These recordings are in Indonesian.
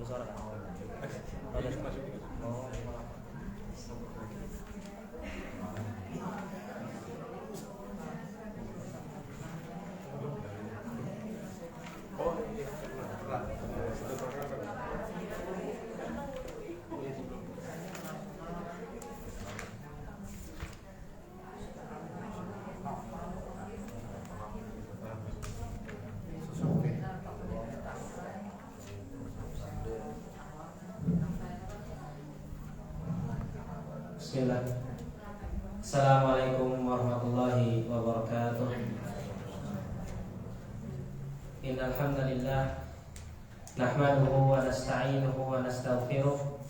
suara kan? Oh. Bismillah. Assalamualaikum warahmatullahi wabarakatuh. Innal hamdalillah nahmaduhu wa nasta'inuhu wa nastaghfiruh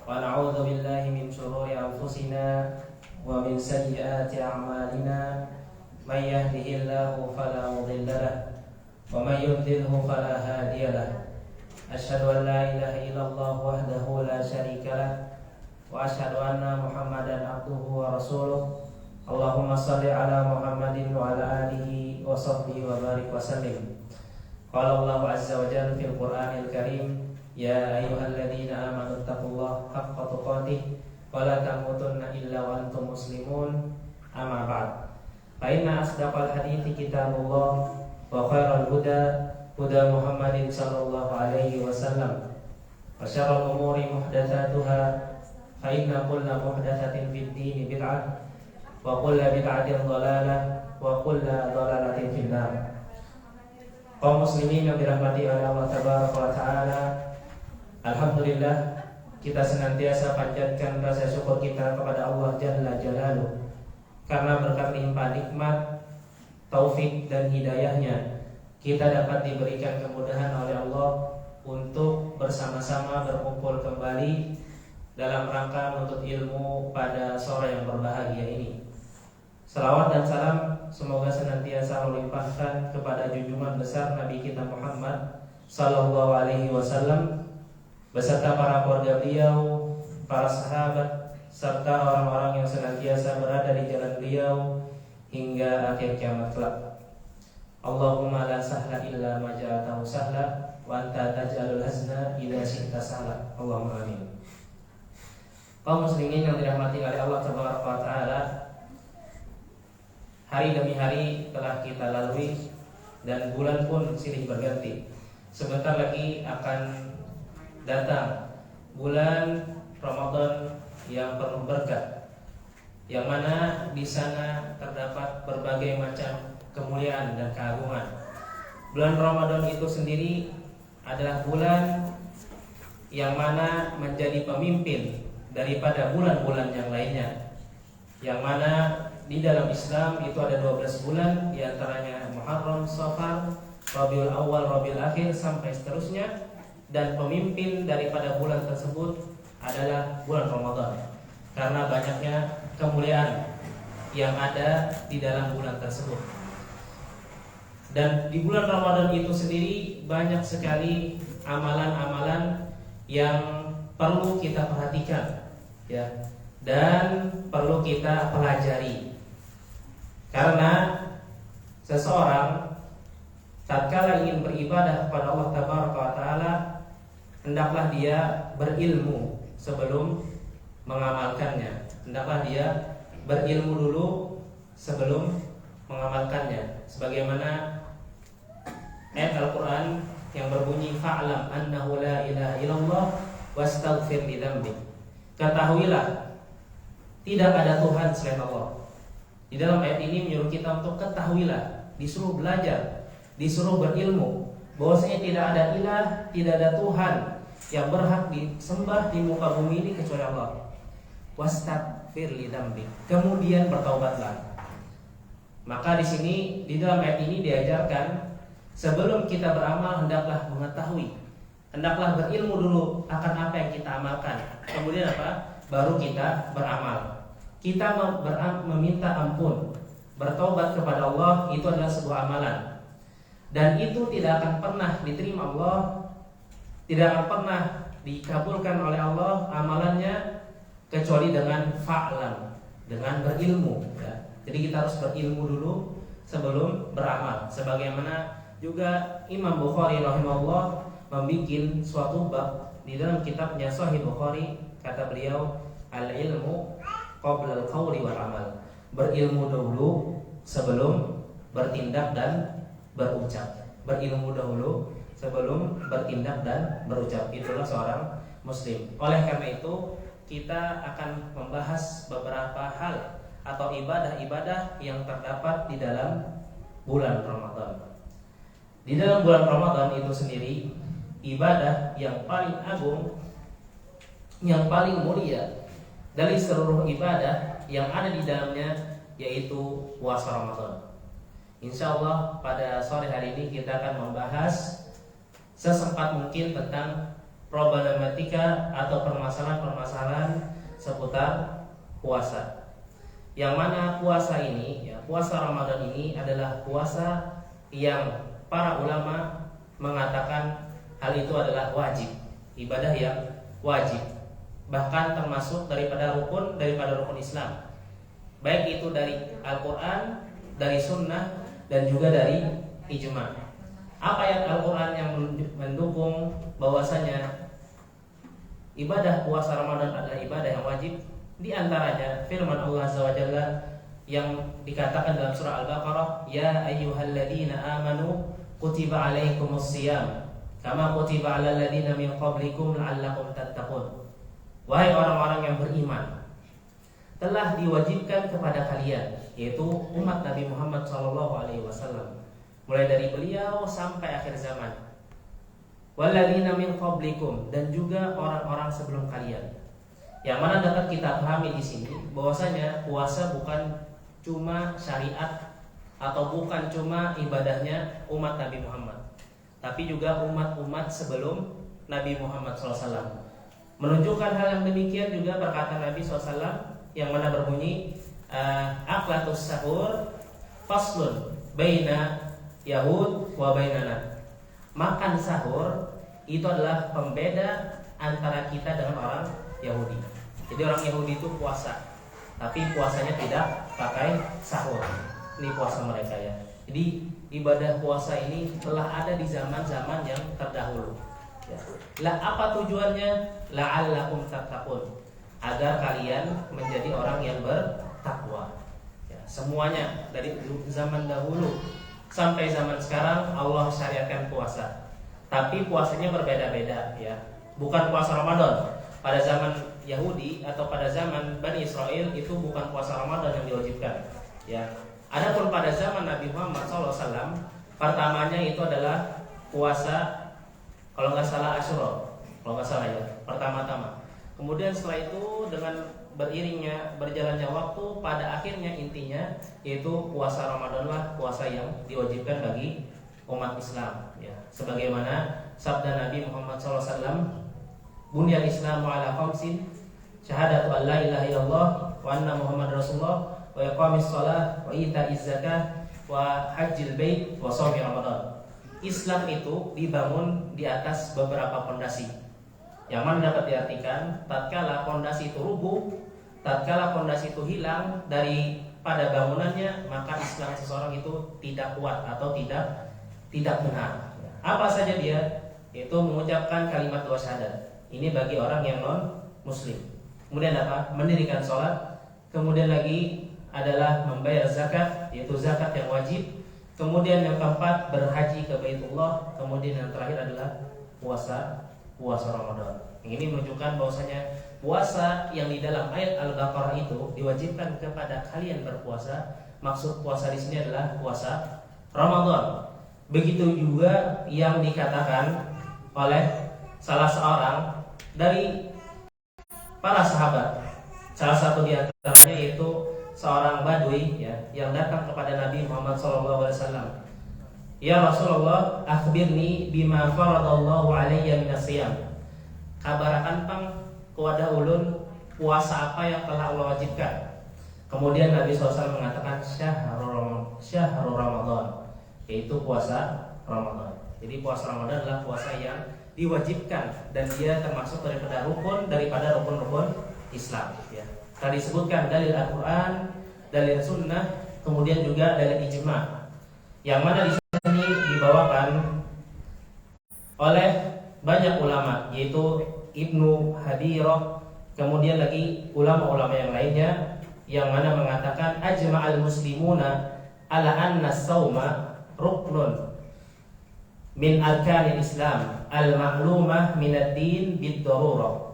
wa na'udzu billahi min shururi anfusina wa min sayyiati a'malina. May yahdihillahu fala mudilla lahu wa may yudlilhu fala hadiya lahu. Asyhadu an la ilaha illallah wahdahu la syarika lahu wa asyhadu anna Muhammadan abduhu wa rasuluh. Allahumma shalli ala Muhammadin wa ala alihi wa sahbihi wa barik wa sallim. Qala Allah azza wa jalla fil Qur'anil Karim, ya ayyuhalladzina amanu taqullaha haqqa tuqatih wa la tamutunna illa wa antum muslimun. Amma ba'd. Fa inna asdaqal hadithi kitabullah wa khairal huda huda Muhammadin sallallahu alaihi wasallam. Wa syarrul umuri muhdatsatuha fa inna kulla muhdatsatin fid din bid'ah wa kulla bid'atin dhalalah wa kulla dhalalatin fin nar. Kaum muslimin yang dirahmati oleh Allah tabaraka wa taala, alhamdulillah kita senantiasa panjatkan rasa syukur kita kepada Allah jalla jalaluhu karena berkat limpah nikmat, taufik dan hidayahnya kita dapat diberikan kemudahan oleh Allah untuk bersama-sama berkumpul kembali dalam rangka menuntut ilmu pada sore yang berbahagia ini. Salawat dan salam semoga senantiasa melimpahkan kepada junjungan besar Nabi kita Muhammad sallallahu alaihi wasallam beserta para keluarga beliau, para sahabat serta orang-orang yang senantiasa berada di jalan beliau hingga akhir kiamat kelak. Allahumma la sahla illa ma ja'altahu sahla wa anta taj'alul hazna idza syi'ta sahla. Allahumma amin. Kaum muslimin yang dirahmati oleh Allah Subhanahu wa taala, hari demi hari telah kita lalui dan bulan pun silih berganti. Sebentar lagi akan datang bulan Ramadan yang penuh berkah, yang mana di sana terdapat berbagai macam kemuliaan dan keagungan. Bulan Ramadan itu sendiri adalah bulan yang mana menjadi pemimpin daripada bulan-bulan yang lainnya, yang mana di dalam Islam itu ada 12 bulan, diantaranya Muharram, Safar, Rabiul Awal, Rabiul Akhir sampai seterusnya, dan pemimpin daripada bulan tersebut adalah bulan Ramadan karena banyaknya kemuliaan yang ada di dalam bulan tersebut. Dan di bulan Ramadan itu sendiri banyak sekali amalan-amalan yang perlu kita perhatikan, ya, dan perlu kita pelajari. Karena seseorang tatkala ingin beribadah kepada Allah tabaraka wa taala, hendaklah dia berilmu sebelum mengamalkannya. Hendaklah dia berilmu dulu sebelum mengamalkannya. Sebagaimana ayat Al-Quran yang berbunyi fa'lam annahu la ilaha illallah wastaghfir li dzambik. Ketahuilah tidak ada Tuhan selain Allah. Di dalam ayat ini menyuruh kita untuk ketahuilah, disuruh belajar, disuruh berilmu bahwasanya tidak ada ilah, tidak ada Tuhan yang berhak disembah di muka bumi ini kecuali Allah. Wastaghfir li dzambik. Kemudian bertaubatlah. Maka di sini di dalam ayat ini diajarkan sebelum kita beramal hendaklah mengetahui, hendaklah berilmu dulu akan apa yang kita amalkan. Kemudian apa? Baru kita beramal. Kita meminta ampun, bertobat kepada Allah itu adalah sebuah amalan. Dan itu tidak akan pernah diterima Allah, tidak akan pernah dikabulkan oleh Allah amalannya kecuali dengan fa'lam, dengan berilmu, ya. Jadi kita harus berilmu dulu sebelum beramal. Sebagaimana juga Imam Bukhari rahimahullah membuat suatu bab di dalam kitabnya Sahih Bukhari. Kata beliau, al-ilmu qabla al-qawli wal amal. Berilmu dahulu sebelum bertindak dan berucap. Berilmu dahulu sebelum bertindak dan berucap. Itulah seorang muslim. Oleh karena itu, kita akan membahas beberapa hal atau ibadah-ibadah yang terdapat di dalam bulan Ramadan. Di dalam bulan Ramadan itu sendiri, ibadah yang paling agung, yang paling mulia dari seluruh ibadah yang ada di dalamnya, yaitu puasa Ramadan. Insya Allah pada sore hari ini kita akan membahas sesempat mungkin tentang problematika atau permasalahan-permasalahan seputar puasa. Yang mana puasa ini, puasa Ramadan ini adalah puasa yang para ulama mengatakan hal itu adalah wajib, ibadah yang wajib, bahkan termasuk daripada rukun Islam, baik itu dari Al-Quran, dari Sunnah, dan juga dari ijma. Apa ayat Al-Quran yang mendukung bahwasanya ibadah puasa Ramadan adalah ibadah yang wajib? Di antaranya firman Allah Azza wa Jalla yang dikatakan dalam surah Al-Baqarah, ya ayyuhalladzina amanu kutiba alaikumus shiyam kama kutiba alal ladzina min qablikum la'allakum tattaqun. Wahai orang-orang yang beriman, telah diwajibkan kepada kalian, yaitu umat Nabi Muhammad SAW, mulai dari beliau sampai akhir zaman, walladzina min qablikum, dan juga orang-orang sebelum kalian. Yang mana dapat kita pahami di sini bahwasanya puasa bukan cuma syariat atau bukan cuma ibadahnya umat Nabi Muhammad, tapi juga umat-umat sebelum Nabi Muhammad SAW. Menunjukkan hal yang demikian juga perkataan Nabi SAW yang mana berbunyi, aklatus sahur faslun baina Yahud wa bainana. Makan sahur itu adalah pembeda antara kita dengan orang Yahudi. Jadi orang Yahudi itu puasa, tapi puasanya tidak pakai sahur. Ini puasa mereka ya. Jadi ibadah puasa ini telah ada di zaman-zaman yang terdahulu. Ya. Lah apa tujuannya? La'allakum tattaqun, agar kalian menjadi orang yang bertakwa. Ya, semuanya dari zaman dahulu sampai zaman sekarang Allah syariatkan puasa. Tapi puasanya berbeda-beda ya. Bukan puasa Ramadan. Pada zaman Yahudi atau pada zaman Bani Israel itu bukan puasa Ramadan yang diwajibkan. Ya. Adapun pada zaman Nabi Muhammad SAW, pertamanya itu adalah puasa, kalau nggak salah Asyura, kalau nggak salah ya, pertama-tama. Kemudian setelah itu dengan beriringnya berjalannya waktu, pada akhirnya intinya yaitu puasa Ramadanlah puasa yang diwajibkan bagi umat Islam. Ya. Sebagaimana sabda Nabi Muhammad SAW, Bunyal Islamu ala khamsin, syahadatu an la ilaha illallah wa anna Muhammad Rasulullah wa iqamis shalah wa ita'iz zakah wa hajjil bait wa shaumi Ramadan. Islam itu dibangun di atas beberapa pondasi. Yang mana dapat diartikan tatkala pondasi itu rubuh, tatkala pondasi itu hilang daripada bangunannya, maka Islam seseorang itu tidak kuat atau tidak benar. Apa saja dia? Yaitu mengucapkan kalimat dua syahadat. Ini bagi orang yang non muslim. Kemudian apa? Mendirikan sholat. Kemudian lagi adalah membayar zakat, yaitu zakat yang wajib. Kemudian yang keempat berhaji ke Baitullah. Kemudian yang terakhir adalah puasa Ramadan. Ini menunjukkan bahwasanya puasa yang di dalam ayat Al-Baqarah itu diwajibkan kepada kalian berpuasa. Maksud puasa di sini adalah puasa Ramadan. Begitu juga yang dikatakan oleh salah seorang dari para sahabat. Salah satu di antaranya yaitu seorang Badui ya, yang datang kepada Nabi Muhammad SAW. Ya Rasulullah, akhbirni bima faradallahu alayya minasiyam. Kabarakan pang kepada ulun puasa apa yang telah Allah wajibkan. Kemudian Nabi SAW mengatakan syahrul Ramadan, yaitu puasa Ramadan. Jadi puasa Ramadan adalah puasa yang diwajibkan dan dia termasuk daripada rukun-rukun Islam ya. Tadi disebutkan dalil Al-Quran, dalil Sunnah, kemudian juga dalil ijma. Yang mana di sini dibawakan oleh banyak ulama, yaitu Ibnu Hadirah, kemudian lagi ulama-ulama yang lainnya, yang mana mengatakan ajma'al muslimuna ala anna as-sauma ruknun min arkanil Islam al-ma'lumah min ad-din bid-darurah.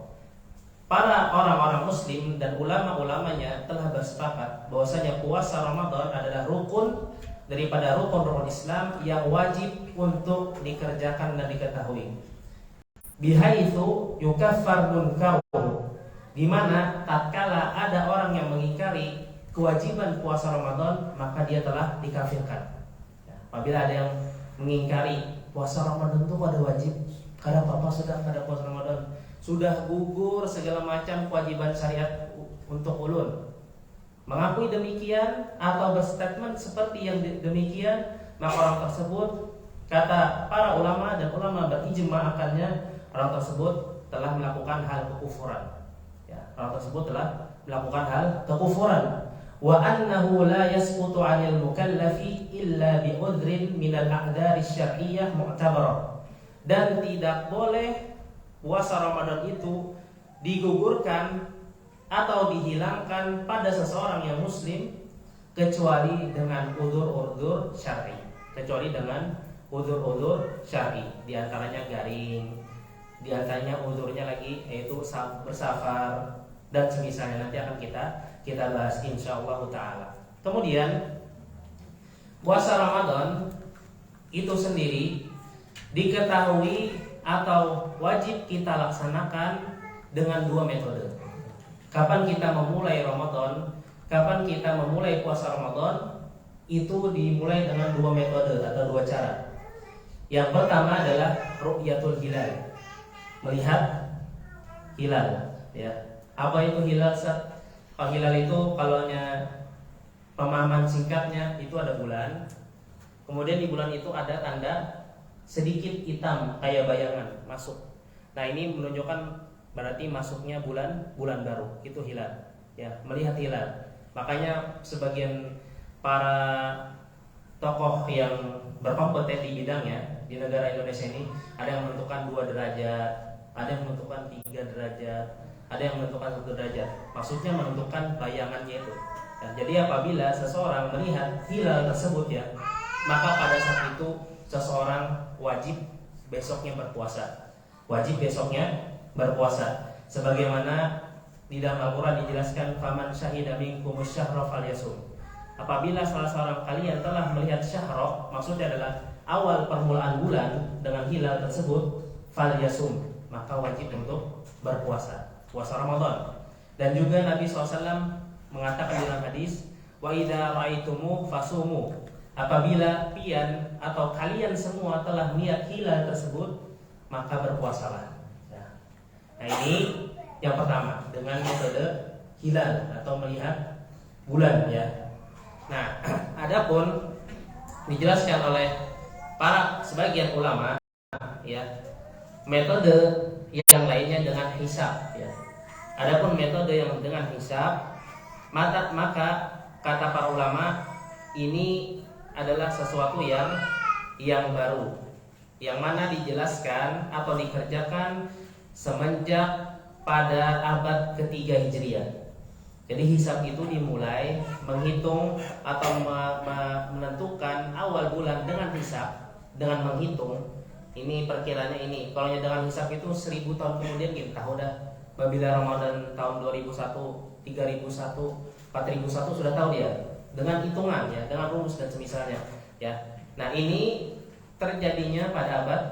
Para orang-orang muslim dan ulama-ulamanya telah bersepakat bahwasanya puasa Ramadan adalah rukun daripada rukun-rukun Islam yang wajib untuk dikerjakan dan diketahui. Bihaitsu yukaffar munkaruhu, di mana tatkala ada orang yang mengingkari kewajiban puasa Ramadan, maka dia telah dikafirkan. Apabila ada yang mengingkari puasa Ramadan itu ada wajib, karena papa sudah ada puasa Ramadan, sudah gugur segala macam kewajiban syariat untuk ulun, mengakui demikian atau berstatement seperti yang demikian, maka orang tersebut, kata para ulama dan ulama berijma akannya, orang tersebut telah melakukan hal kekufuran. Ya, orang tersebut telah melakukan hal kekufuran. Wa annahu la yasqutu 'anil mukallafi illa bi udhrin min al-a'dari syar'iyyah mu'tabarah. Dan tidak boleh puasa Ramadan itu digugurkan atau dihilangkan pada seseorang yang muslim kecuali dengan udzur-udzur syar'i. Kecuali dengan udzur-udzur syar'i, di antaranya garing, di antaranya udzurnya lagi yaitu bersafar dan semisalnya, nanti akan kita bahas insyaallah taala. Kemudian puasa Ramadan itu sendiri diketahui atau wajib kita laksanakan dengan dua metode. Kapan kita memulai Ramadan, kapan kita memulai puasa Ramadan, itu dimulai dengan dua metode atau dua cara. Yang pertama adalah ru'yatul hilal, melihat hilal, ya. Apa itu hilal? Kalau hilal itu, kalaunya pemahaman singkatnya, itu ada bulan. Kemudian di bulan itu ada tanda sedikit hitam kayak bayangan masuk. Nah, ini menunjukkan berarti masuknya bulan baru, itu hilal, ya, melihat hilal. Makanya sebagian para tokoh yang berkompeten di bidangnya di negara Indonesia ini, ada yang menentukan 2 derajat, ada yang menentukan 3 derajat, ada yang menentukan 1 derajat. Maksudnya menentukan bayangannya itu. Ya, jadi apabila seseorang melihat hilal tersebut, ya, maka pada saat itu seseorang wajib besoknya berpuasa. Wajib besoknya berpuasa. Sebagaimana di dalam Al-Quran dijelaskan, faman syahida minkumus syahra falyasum. Apabila salah seorang kalian telah melihat syahra, maksudnya adalah awal permulaan bulan dengan hilal tersebut, falyasum, maka wajib untuk berpuasa, puasa Ramadan. Dan juga Nabi SAW mengatakan dalam hadis, wa idza ra'aitumu fasumu. Apabila pian atau kalian semua telah melihat hilal tersebut, maka berpuasalah. Nah, ini yang pertama dengan metode hilal atau melihat bulan, ya. Nah, adapun dijelaskan oleh para sebagian ulama, ya, metode yang lainnya dengan hisab, ya. Adapun metode yang dengan hisab, maka kata para ulama ini adalah sesuatu yang baru, yang mana dijelaskan atau dikerjakan semenjak pada abad ketiga Hijriah. Jadi hisab itu dimulai menghitung atau menentukan awal bulan dengan hisab, dengan menghitung. Ini perkiranya ini. Kalau dengan hisab itu 1000 tahun kemudian kita tahu dah. Apabila Ramadan tahun 2001, 3001, 4001 sudah tahu dia. Dengan hitungan, ya, dengan rumus dan semisalnya, ya. Nah, ini terjadinya pada abad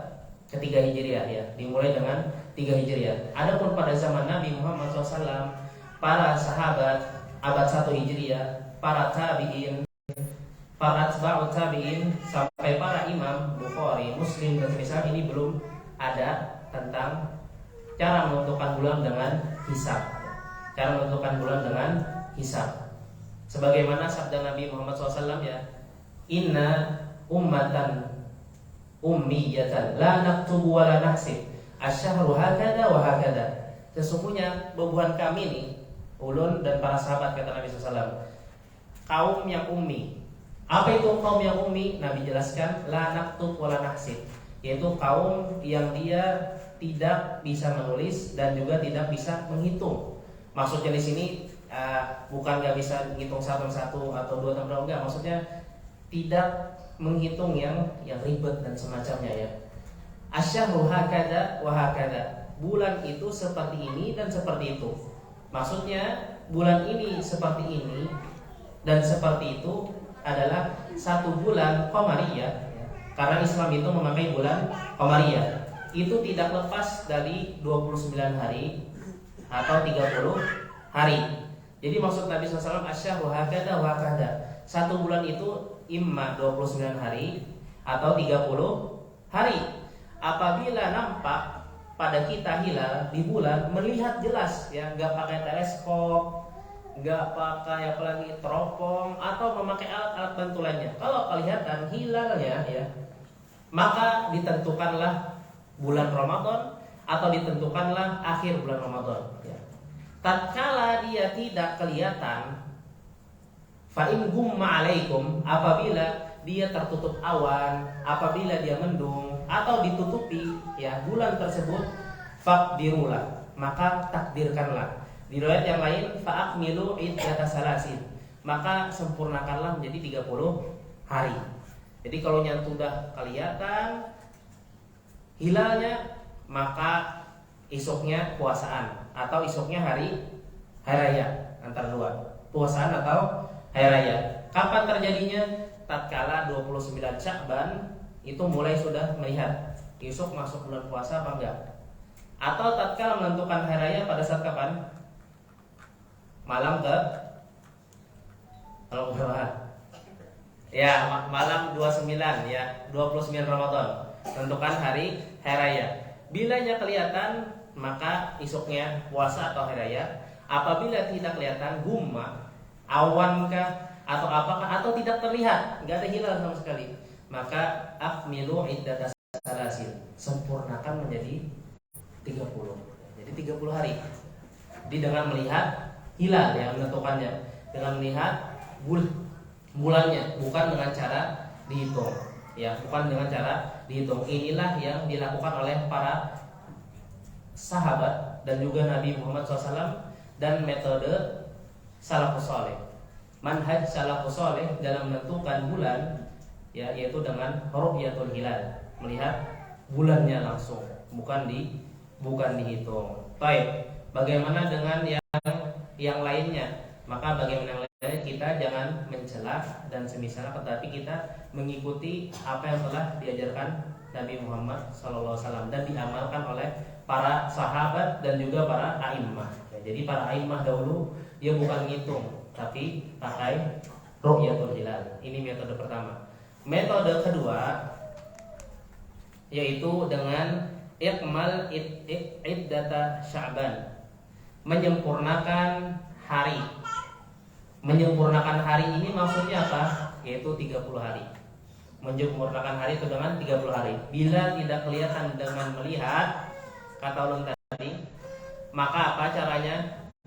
ketiga Hijriah, ya, dimulai dengan 3 Hijriah. Adapun pada zaman Nabi Muhammad SAW, para sahabat abad 1 Hijriah, para tabi'in, para atba'ut tabi'in, sampai para imam Bukhari, Muslim dan semisal ini belum ada tentang cara menentukan bulan dengan hisab. Cara menentukan bulan dengan hisab. Sebagaimana sabda Nabi Muhammad SAW, ya, inna ummatan ummiyatan la naktubu wa la nahsib asyhru hakada wa hakada. Sesungguhnya bebuan kami nih, ulun dan para sahabat, kata Nabi SAW, kaum yang ummi. Apa itu kaum yang ummi? Nabi jelaskan la naktub wa la nahsib, yaitu kaum yang dia tidak bisa menulis dan juga tidak bisa menghitung. Maksudnya di sini bukan nggak bisa menghitung satu atau dua tambah enggak, maksudnya tidak menghitung yang ribet dan semacamnya ya. Asyahru hakada wa hakada. Bulan itu seperti ini dan seperti itu. Maksudnya bulan ini seperti ini dan seperti itu adalah satu bulan qamariyah ya. Karena Islam itu memakai bulan qamariyah. Itu tidak lepas dari 29 hari atau 30 hari. Jadi maksud Nabi SAW asyahru hakada wa hakada. Satu bulan itu imma 29 hari atau 30 hari. Apabila nampak pada kita hilal di bulan, melihat jelas ya, nggak pakai teleskop, nggak pakai apalagi teropong atau memakai alat-alat bantu lainnya. Kalau kelihatan hilalnya ya, maka ditentukanlah bulan Ramadan atau ditentukanlah akhir bulan Ramadan ya. Tatkala dia tidak kelihatan, fa in gumma alaikum, apabila dia tertutup awan, apabila dia mendung atau ditutupi ya bulan tersebut, faqdirulah, maka takdirkanlah. Di riwayat yang lain fa'akmilu iddata salasin, maka sempurnakanlah menjadi 30 hari. Jadi kalau yang sudah kelihatan hilalnya, maka esoknya puasaan atau esoknya hari raya, antara dua, puasaan atau hari raya. Kapan terjadinya? Tatkala 29 Sya'ban itu mulai sudah melihat esok masuk bulan puasa apa enggak. Atau tatkala menentukan hari raya pada saat kapan? Malam ya, malam 29 ya, 29 Ramadan, menentukan hari raya. Bilanya kelihatan, maka esoknya puasa atau hari raya. Apabila tidak kelihatan, gumma, awankah atau apakah, atau tidak terlihat, nggak ada hilal sama sekali, maka akmilu iddata salasin, sempurnakan menjadi 30. Jadi 30 hari. Jadi dengan melihat hilal yang menentukannya, dengan melihat bulannya, bukan dengan cara dihitung ya, bukan dengan cara dihitung. Inilah yang dilakukan oleh para sahabat dan juga Nabi Muhammad SAW, dan metode salafus saleh, manhaj salafus saleh dalam menentukan bulan ya, yaitu dengan ru'yatul hilal, melihat bulannya langsung, bukan dihitung. Baik, bagaimana dengan yang lainnya? Maka bagaimana yang lainnya, kita jangan mencela dan semisal, tetapi kita mengikuti apa yang telah diajarkan Nabi Muhammad SAW dan diamalkan oleh para sahabat dan juga para a'immah ya. Jadi para a'immah dahulu dia bukan ngitung, tapi pakai ru'yatul hilal. Ini metode pertama. Metode kedua yaitu dengan ikmal iddata Sya'ban, menyempurnakan hari. Menyempurnakan hari ini maksudnya apa? Yaitu 30 hari. Menyempurnakan hari itu dengan 30 hari. Bila tidak kelihatan dengan melihat, kata ulun tadi, maka apa caranya?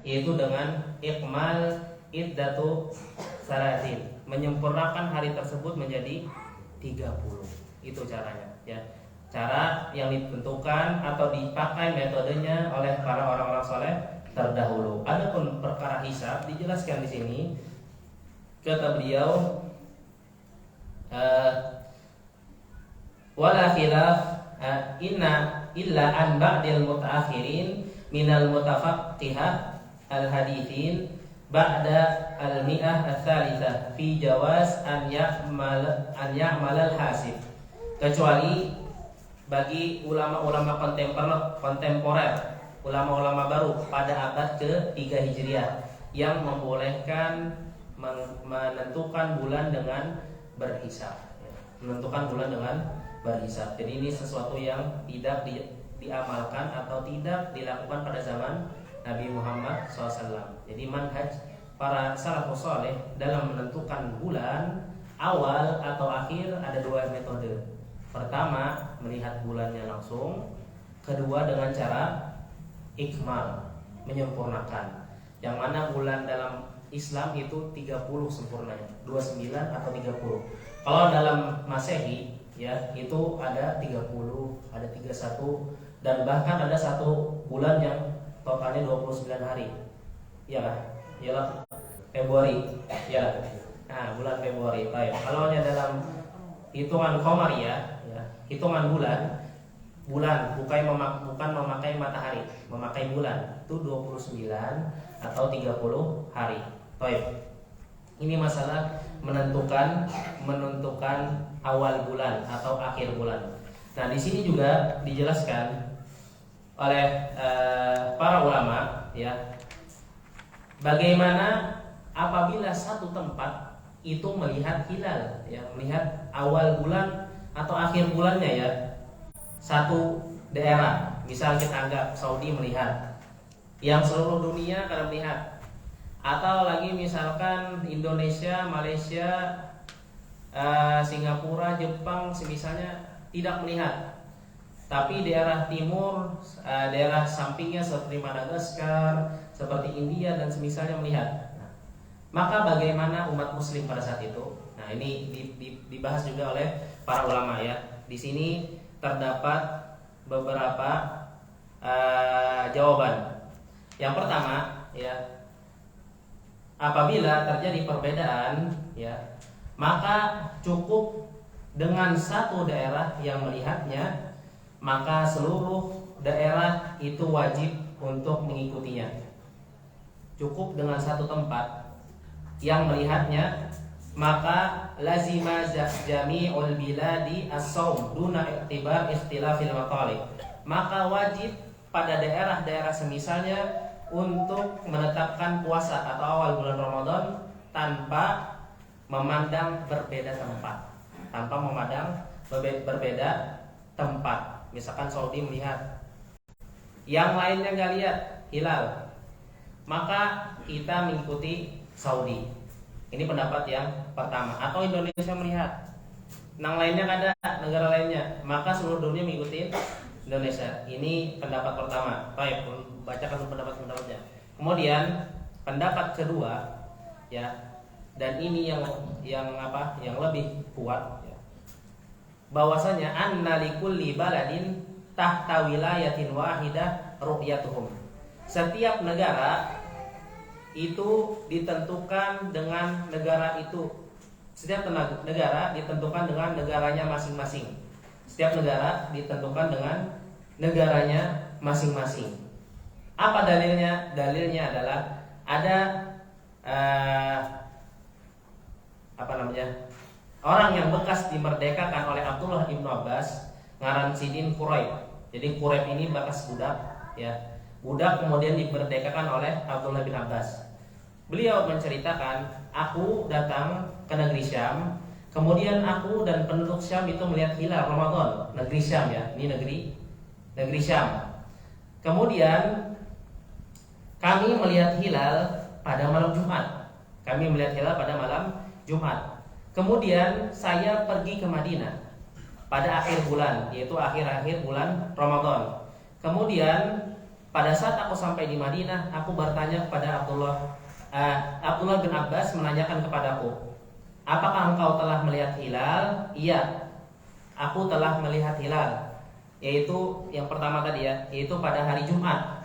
Yaitu dengan ikmal iddatu salasin, menyempurnakan hari tersebut menjadi 30. Itu caranya ya. Cara yang ditentukan atau dipakai metodenya oleh para orang-orang soleh terdahulu. Adapun perkara hisab dijelaskan di sini, kata beliau, wala khilaf inna illa an ba'dil mutaakhirin minal mutafaqqihah al-hadithin ba'da al-mi'ah ats-tsalitsah fi jawaz an ya'mal al-hasib, kecuali bagi ulama-ulama kontemporer, ulama-ulama baru pada abad ke-3 Hijriah yang membolehkan menentukan bulan dengan berhisab, menentukan bulan dengan berhisab. Jadi ini sesuatu yang tidak diamalkan atau tidak dilakukan pada zaman Nabi Muhammad SAW. Jadi manhaj para salafus saleh dalam menentukan bulan awal atau akhir ada dua metode. Pertama, melihat bulannya langsung. Kedua, dengan cara ikmal, menyempurnakan. Yang mana bulan dalam Islam itu 30 sempurnanya, 29 atau 30. Kalau dalam Masehi ya, itu ada 30, ada 31, Dan bahkan ada satu bulan yang totalnya 29 hari. Iyalah, iyalah Februari. Ya. Nah, bulan Februari. Baik. Kalau hanya dalam hitungan Qamariyah, ya, hitungan bulan bukan memakai matahari, memakai bulan. Itu 29 atau 30 hari. Baik. Ini masalah menentukan awal bulan atau akhir bulan. Nah, di sini juga dijelaskan oleh para ulama, ya, bagaimana apabila satu tempat itu melihat hilal, ya, melihat awal bulan atau akhir bulannya, ya, satu daerah, misal kita anggap Saudi melihat, yang seluruh dunia akan melihat, atau lagi misalkan Indonesia, Malaysia, Singapura, Jepang, misalnya tidak melihat, tapi daerah timur, daerah sampingnya seperti Madagaskar, seperti India dan semisalnya melihat. Nah, maka bagaimana umat Muslim pada saat itu? Nah, ini dibahas juga oleh para ulama, ya. Di sini terdapat beberapa jawaban. Yang pertama, ya, apabila terjadi perbedaan, ya, maka cukup dengan satu daerah yang melihatnya, maka seluruh daerah itu wajib untuk mengikutinya. Cukup dengan satu tempat yang melihatnya, maka lazima jami'ul biladi as-shaum duna i'tibar ikhtilafil matalib. Maka wajib pada daerah-daerah semisalnya untuk menetapkan puasa atau awal bulan Ramadan tanpa memandang berbeda tempat. Tanpa memandang berbeda tempat. Misalkan Saudi melihat, yang lainnya nggak lihat hilal, maka kita mengikuti Saudi. Ini pendapat yang pertama. Atau Indonesia melihat, yang lainnya ada negara lainnya, maka seluruh dunia mengikuti Indonesia. Ini pendapat pertama. Baik, bacakan pendapat-pendapatnya. Kemudian pendapat kedua, ya, dan ini yang lebih kuat, ya, bahwasanya anna likulli baladin tahta wilayatin wahidah ru'yatuhum. Setiap negara itu ditentukan dengan negara itu. Setiap negara ditentukan dengan negaranya masing-masing. Setiap negara ditentukan dengan negaranya masing-masing. Apa dalilnya? Dalilnya adalah ada orang yang bekas dimerdekakan oleh Abdullah bin Abbas, ngaran Sidin Quraib. Jadi Quraib ini bekas budak, ya. Budak kemudian dimerdekakan oleh Abdullah bin Abbas. Beliau menceritakan, aku datang ke negeri Syam, kemudian aku dan penduduk Syam itu melihat hilal Ramadan. Negeri Syam, ya, ini negeri Syam. Kemudian kami melihat hilal pada malam Jumat. Kemudian saya pergi ke Madinah pada akhir bulan, yaitu akhir-akhir bulan Ramadan. Kemudian pada saat aku sampai di Madinah, aku bertanya kepada Abdullah bin Abbas menanyakan kepadaku, apakah engkau telah melihat hilal? Iya, aku telah melihat hilal. Yaitu yang pertama tadi, ya, yaitu pada hari Jumat.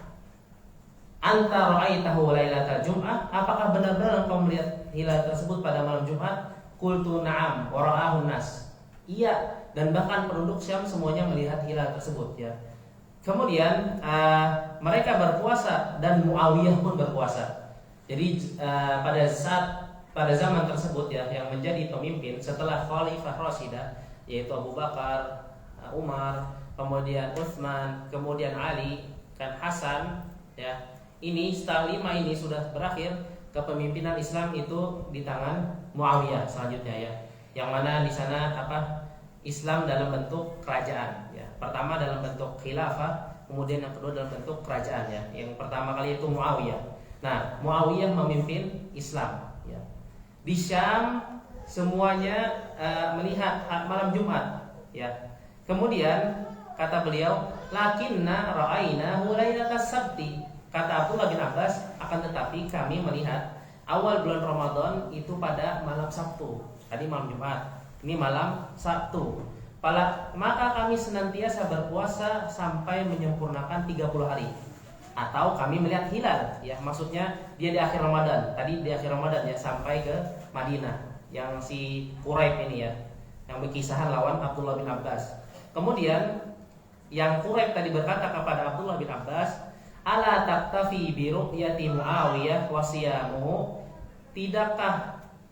Anta ra'aitahu lailatal Jum'ah? Apakah benar-benar engkau melihat hilal tersebut pada malam Jumat? Qultu na'am wa ra'ahun nas. Iya, dan bahkan penduduk Syam semuanya melihat hilal tersebut, ya. Kemudian mereka berpuasa dan Muawiyah pun berpuasa. Jadi pada zaman tersebut, ya, yang menjadi pemimpin setelah Khalifah Rashidah, yaitu Abu Bakar, Umar, kemudian Utsman, kemudian Ali, dan Hasan, ya. Ini setelah 5 ini sudah berakhir, kepemimpinan Islam itu di tangan Muawiyah selanjutnya, ya. Yang mana di sana Islam dalam bentuk kerajaan, ya. Pertama dalam bentuk khilafah, kemudian yang kedua dalam bentuk kerajaan, ya. Yang pertama kali itu Muawiyah. Nah, Muawiyah memimpin Islam, ya. Di Syam semuanya melihat malam Jumat, ya. Kemudian kata beliau, lakinna ra'ainahu lailatas sabti. Kata Abdullah bin Abbas, akan tetapi kami melihat awal bulan Ramadan itu pada malam Sabtu. Tadi malam Jumat, ini malam Sabtu. maka kami senantiasa berpuasa sampai menyempurnakan 30 hari. Atau kami melihat hilal, ya maksudnya dia di akhir Ramadan. Tadi di akhir Ramadan ya, sampai ke Madinah. Yang si Quraib ini ya, yang berkisahan lawan Abdullah bin Abbas. Kemudian yang Quraib tadi berkata kepada Abdullah bin Abbas, ala taktafi bi ru'yati Muawiyah wa siyamuhu?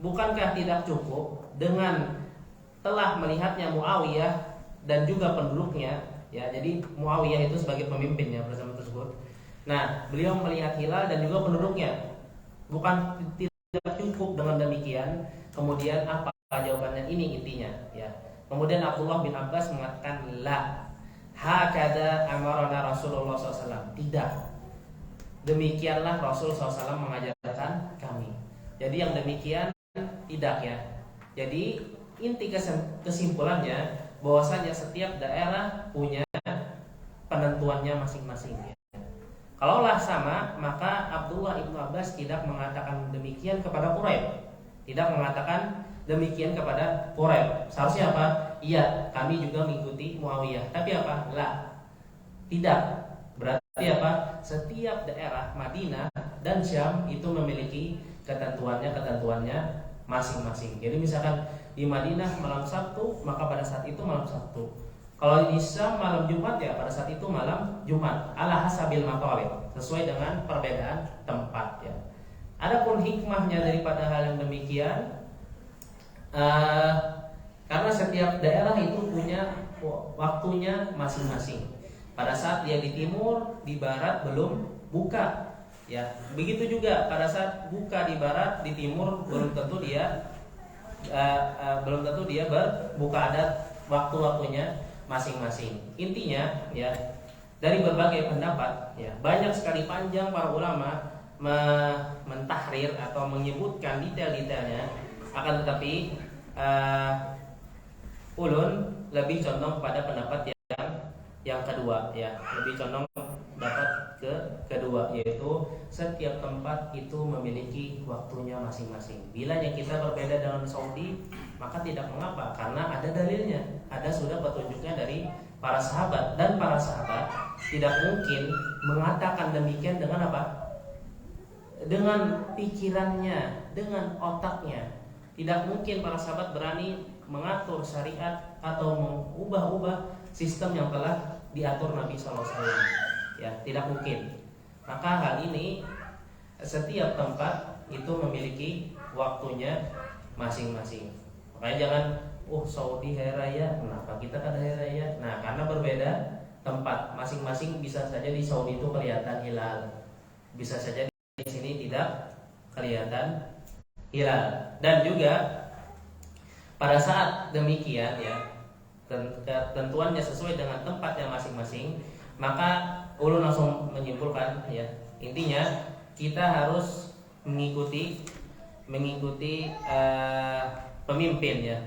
Bukankah tidak cukup dengan telah melihatnya Muawiyah dan juga penduduknya, ya. Jadi Muawiyah itu sebagai pemimpinnya pada zaman tersebut. Nah, beliau melihat hilal dan juga penduduknya. Bukan tidak cukup dengan demikian. Kemudian apa jawabannya? Ini intinya, ya. Kemudian Abdullah bin Abbas mengatakan, la hakada amarana Rasulullah SAW. Tidak. Demikianlah Rasul SAW mengajarkan kami. Jadi yang demikian tidak, ya. Jadi inti kesimpulannya bahwasanya setiap daerah punya penentuannya masing-masing, ya. Kalaulah sama, maka Abdullah ibnu Abbas tidak mengatakan demikian kepada Quraib. Tidak mengatakan demikian kepada Quraib. Seharusnya apa? Iya, kami juga mengikuti Muawiyah. Tapi apa? La. Tidak. Berarti apa? Setiap daerah Madinah dan Syam itu memiliki ketentuannya masing-masing. Jadi misalkan di Madinah malam Sabtu, maka pada saat itu malam Sabtu. Kalau di Syam malam Jumat, ya pada saat itu malam Jumat. Ala hasabil maqalid, sesuai dengan perbedaan tempat, ya. Adapun hikmahnya daripada hal yang demikian, karena setiap daerah itu punya waktunya masing-masing. Pada saat dia di timur, di barat belum buka, ya. Begitu juga pada saat buka di barat, di timur belum tentu dia berbuka, adat waktu-waktunya masing-masing. Intinya, ya, dari berbagai pendapat, ya, banyak sekali panjang para ulama mentahrir atau menyebutkan detail-detailnya. Akan tetapi ulun lebih condong kepada pendapat yang kedua, ya, lebih condong pendapat kedua, yaitu setiap tempat itu memiliki waktunya masing-masing. Bila yang kita berbeda dengan Saudi, maka tidak mengapa, karena ada dalilnya, ada sudah petunjuknya dari para sahabat, dan para sahabat tidak mungkin mengatakan demikian dengan apa? Dengan pikirannya, dengan otaknya. Tidak mungkin para sahabat berani mengatur syariat atau mengubah-ubah sistem yang telah diatur Nabi SAW. Ya, tidak mungkin. Maka hal ini setiap tempat itu memiliki waktunya masing-masing. Makanya jangan, Saudi hari raya, kenapa kita kan hari raya? Nah, karena berbeda tempat, masing-masing bisa saja di Saudi itu kelihatan hilal, bisa saja di sini tidak kelihatan hilal. Dan juga pada saat demikian, ya, ketentuannya sesuai dengan tempatnya masing-masing, maka ulun langsung menyimpulkan, ya, intinya kita harus mengikuti pemimpin, ya,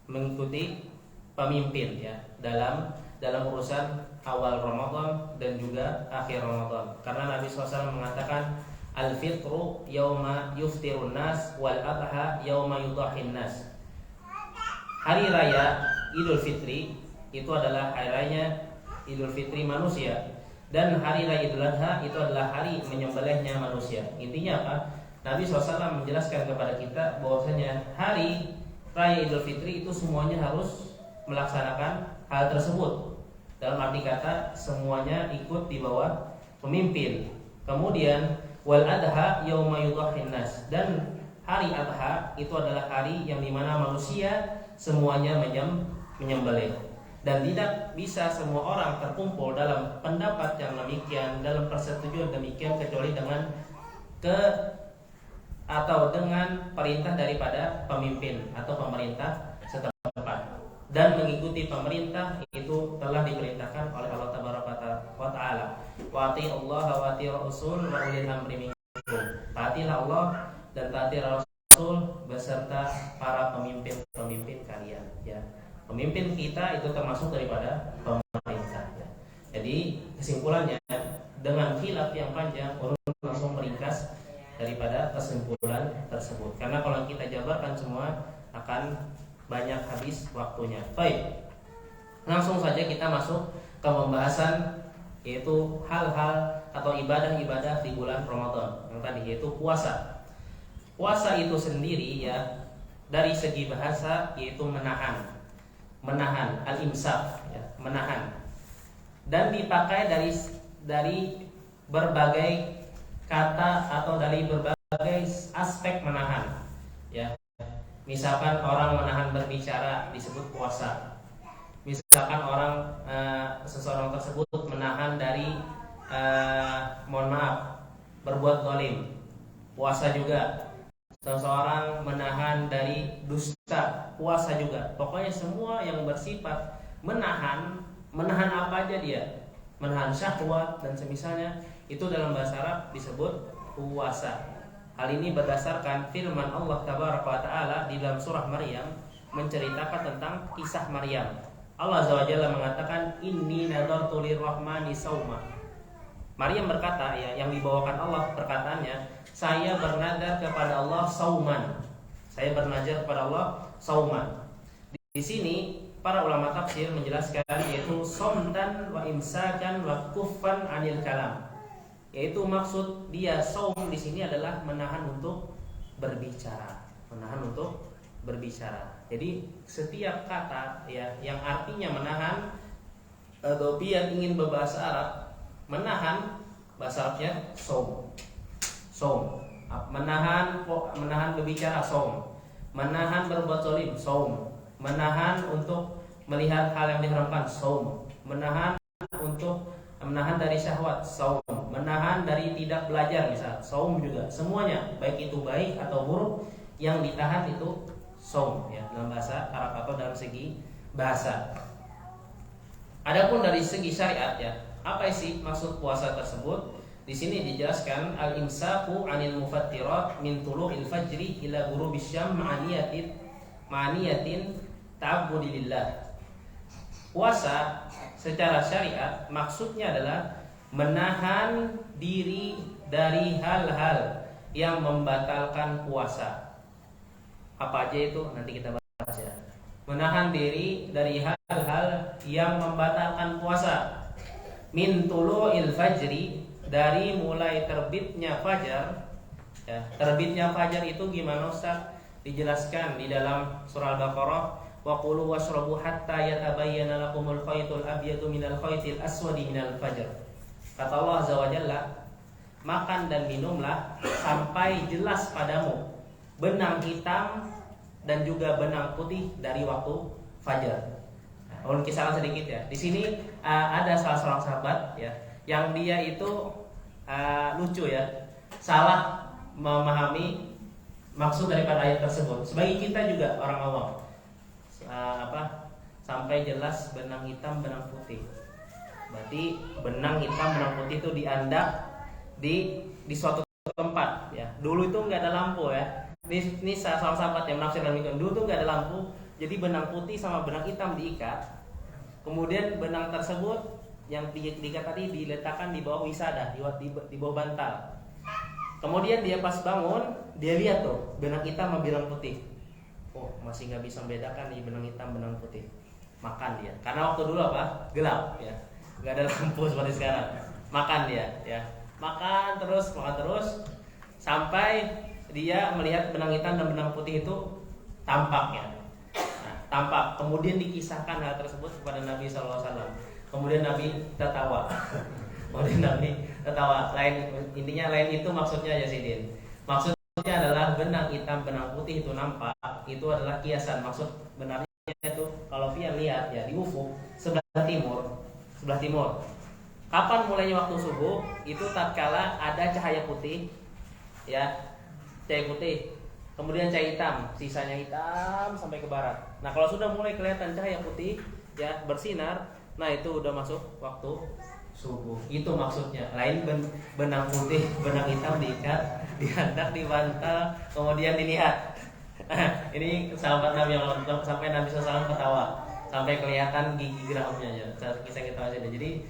mengikuti pemimpin, ya, dalam urusan awal Ramadan dan juga akhir Ramadan. Karena Nabi SAW mengatakan, al-fitru yauma yuftirun nas wal adha yauma yudhahin nas. Hari raya Idul Fitri itu adalah hari raya Idul Fitri manusia, dan hari raya Idul Adha itu adalah hari menyembelihnya manusia. Intinya apa? Nabi SAW menjelaskan kepada kita bahwasanya hari raya Idul Fitri itu semuanya harus melaksanakan hal tersebut. Dalam arti kata, semuanya ikut di bawah pemimpin. Kemudian wal adha yauma yudhahin nas, dan hari adha itu adalah hari yang dimana manusia semuanya menyembelih. Dan tidak bisa semua orang terkumpul dalam pendapat yang demikian, dalam persetujuan demikian, kecuali dengan dengan perintah daripada pemimpin atau pemerintah setempat. Dan mengikuti pemerintah itu telah diperintahkan oleh Allah Taala. Wa atiillaha wa atiir rasul wa ulil amri minkum. Taatilah Allah dan taatilah Rasul beserta para pemimpin kalian, ya. Pemimpin kita itu termasuk daripada pemerintah, ya. Jadi kesimpulannya, dengan khilaf yang panjang, ulun langsung meringkas daripada kesimpulan tersebut. Karena kalau kita jabarkan semua akan banyak habis waktunya. Baik, langsung saja kita masuk ke pembahasan, yaitu hal-hal atau ibadah-ibadah di bulan Ramadan yang tadi, yaitu puasa. Puasa itu sendiri ya, dari segi bahasa yaitu menahan, al-imsak ya, menahan, dan dipakai dari berbagai kata atau dari berbagai aspek menahan ya. Misalkan orang menahan berbicara disebut puasa. Misalkan seseorang tersebut menahan dari mohon maaf, berbuat zalim, puasa juga. Seseorang menahan dari dusta, puasa juga. Pokoknya semua yang bersifat menahan apa aja dia, menahan syahwat dan semisalnya, itu dalam bahasa Arab disebut puasa. Hal ini berdasarkan firman Allah Tabaraka wa Ta'ala di dalam surah Maryam, menceritakan tentang kisah Maryam. Allah Azza wa Jalla mengatakan, inni nadartu lirrahmani sauma. Maryam berkata ya, yang dibawakan Allah perkataannya, saya bernadar kepada Allah sauman. Saya bernadar kepada Allah sauman. Di sini para ulama tafsir menjelaskan yaitu somdan wa imsakan wa kuffan anil kalam. Yaitu maksud dia saum di sini adalah menahan untuk berbicara, Jadi setiap kata ya yang artinya menahan atau biar ingin berbahasa Arab, menahan bahasa Arabnya saum. Menahan berbicara saum, menahan berbuat zalim saum, menahan untuk melihat hal yang diharamkan saum, menahan dari syahwat saum, menahan dari tidak belajar misal saum juga. Semuanya baik itu baik atau buruk yang ditahan itu saum ya, dalam bahasa Arab atau dalam segi bahasa. Adapun dari segi syariat ya, apa sih maksud puasa tersebut? Di sini dijelaskan al-imsaku 'anil mufattirat min tulu'il fajri ila ghurubis syam ma'niyatin ta'abbudillah. Puasa secara syariat maksudnya adalah menahan diri dari hal-hal yang membatalkan puasa. Apa aja itu nanti kita bahas ya. Menahan diri dari hal-hal yang membatalkan puasa. Min tulu'il fajri, dari mulai terbitnya fajar ya. Terbitnya fajar itu gimana Ustaz? Dijelaskan di dalam surah Al-Baqarah, wa qulu washrabu hatta yatabayyana lakumul khaytul abyadu minal khaytil aswadi minal fajr. Kata Allah Azza wa Jalla, makan dan minumlah sampai jelas padamu benang hitam dan juga benang putih dari waktu fajar. Ulun kisahkan sedikit ya. Di sini ada salah seorang sahabat ya, yang dia itu lucu ya, salah memahami maksud daripada ayat tersebut. Sebagai kita juga orang awam, sampai jelas benang hitam benang putih. Berarti benang hitam benang putih itu diandak di suatu tempat ya. Dulu itu nggak ada lampu ya. Ini salah sahabat yang menafsirkan itu. Dulu tuh nggak ada lampu, jadi benang putih sama benang hitam diikat. Kemudian benang tersebut yang diikat tadi diletakkan di bawah wisada, di bawah bantal. Kemudian dia pas bangun, dia lihat tuh benang hitam sama benang putih. Oh, masih nggak bisa membedakan nih benang hitam benang putih. Makan dia, karena waktu dulu apa? Gelap ya, nggak ada lampu seperti sekarang. Makan dia ya, makan terus sampai dia melihat benang hitam dan benang putih itu tampak ya. Nah, tampak. Kemudian dikisahkan hal tersebut kepada Nabi SAW. Kemudian Nabi tertawa. Intinya lain itu maksudnya Yazidin. Maksudnya adalah benang hitam benang putih itu nampak, itu adalah kiasan. Maksud benarnya itu kalau dia lihat ya di ufuk sebelah timur. Kapan mulainya waktu subuh? Itu tatkala ada cahaya putih ya. Cahaya putih, kemudian cahaya hitam, sisanya hitam sampai ke barat. Nah, kalau sudah mulai kelihatan cahaya putih ya bersinar, nah itu udah masuk waktu subuh. Itu maksudnya. Lain benang putih, benang hitam diikat, dihandak, dibantal, kemudian dilihat. Ini sahabat Nabi yang nonton sampai Nabi SAW ketawa, sampai kelihatan gigi geramnya ya. Kisah kita aja. Jadi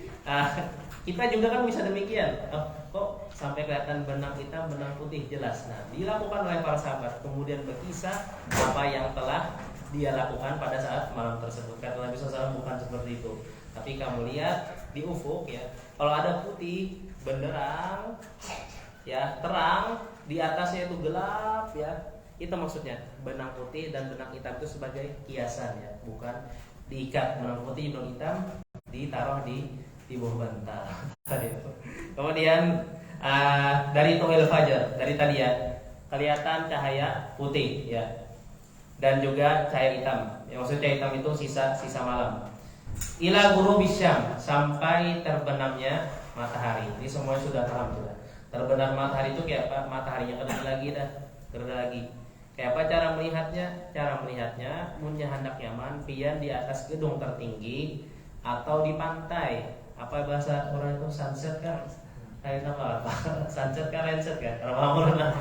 kita juga kan bisa demikian. Kok sampai kelihatan benang hitam, benang putih jelas. Nah, dilakukan oleh para sahabat. Kemudian berkisah apa yang telah dia lakukan pada saat malam tersebut. Kata Nabi SAW bukan seperti itu. Tapi kamu lihat di ufuk ya, kalau ada putih benderang ya, terang, di atasnya itu gelap ya, itu maksudnya benang putih dan benang hitam itu sebagai kiasan ya, bukan diikat. Benang putih benang hitam ditaruh di bawah bantal. Kemudian dari tulu'il fajar, dari tadi ya, kelihatan cahaya putih ya, dan juga cahaya hitam. Yang maksud cahaya hitam itu sisa malam. Ila ghurubi syam, sampai terbenamnya matahari. Ini semuanya sudah paham sudah. Terbenam matahari itu kayak apa? Mataharinya kereda lagi. Kayak apa cara melihatnya? Cara melihatnya munnya hendak nyaman, pian di atas gedung tertinggi atau di pantai. Apa bahasa orang itu, sunset kan? Kayak apa? Sunset kan, sunset kan? Orang lah.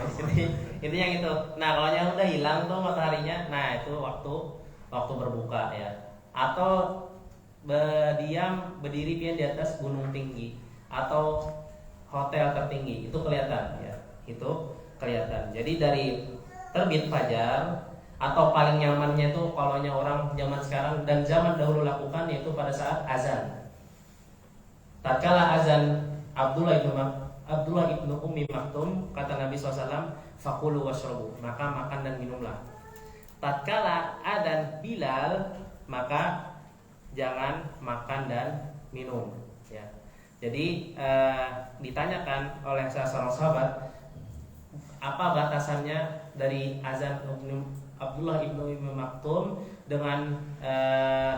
Intinya gitu. Nah, kalau yang udah hilang tuh mataharinya, nah itu waktu berbuka ya. Atau berdiri pian di atas gunung tinggi atau hotel tertinggi, itu kelihatan ya, itu kelihatan. Jadi dari terbit fajar atau paling nyamannya itu kalau orang zaman sekarang dan zaman dahulu lakukan, yaitu pada saat azan. Tatkala azan Abdullah ibnu Ummi Maktum, kata Nabi SAW, fakulu washrabu, maka makan dan minumlah. Tatkala adzan Bilal, maka jangan makan dan minum ya. Jadi ditanyakan oleh salah seorang sahabat, apa batasannya dari azan Abdullah ibnu Ummi Maktum dengan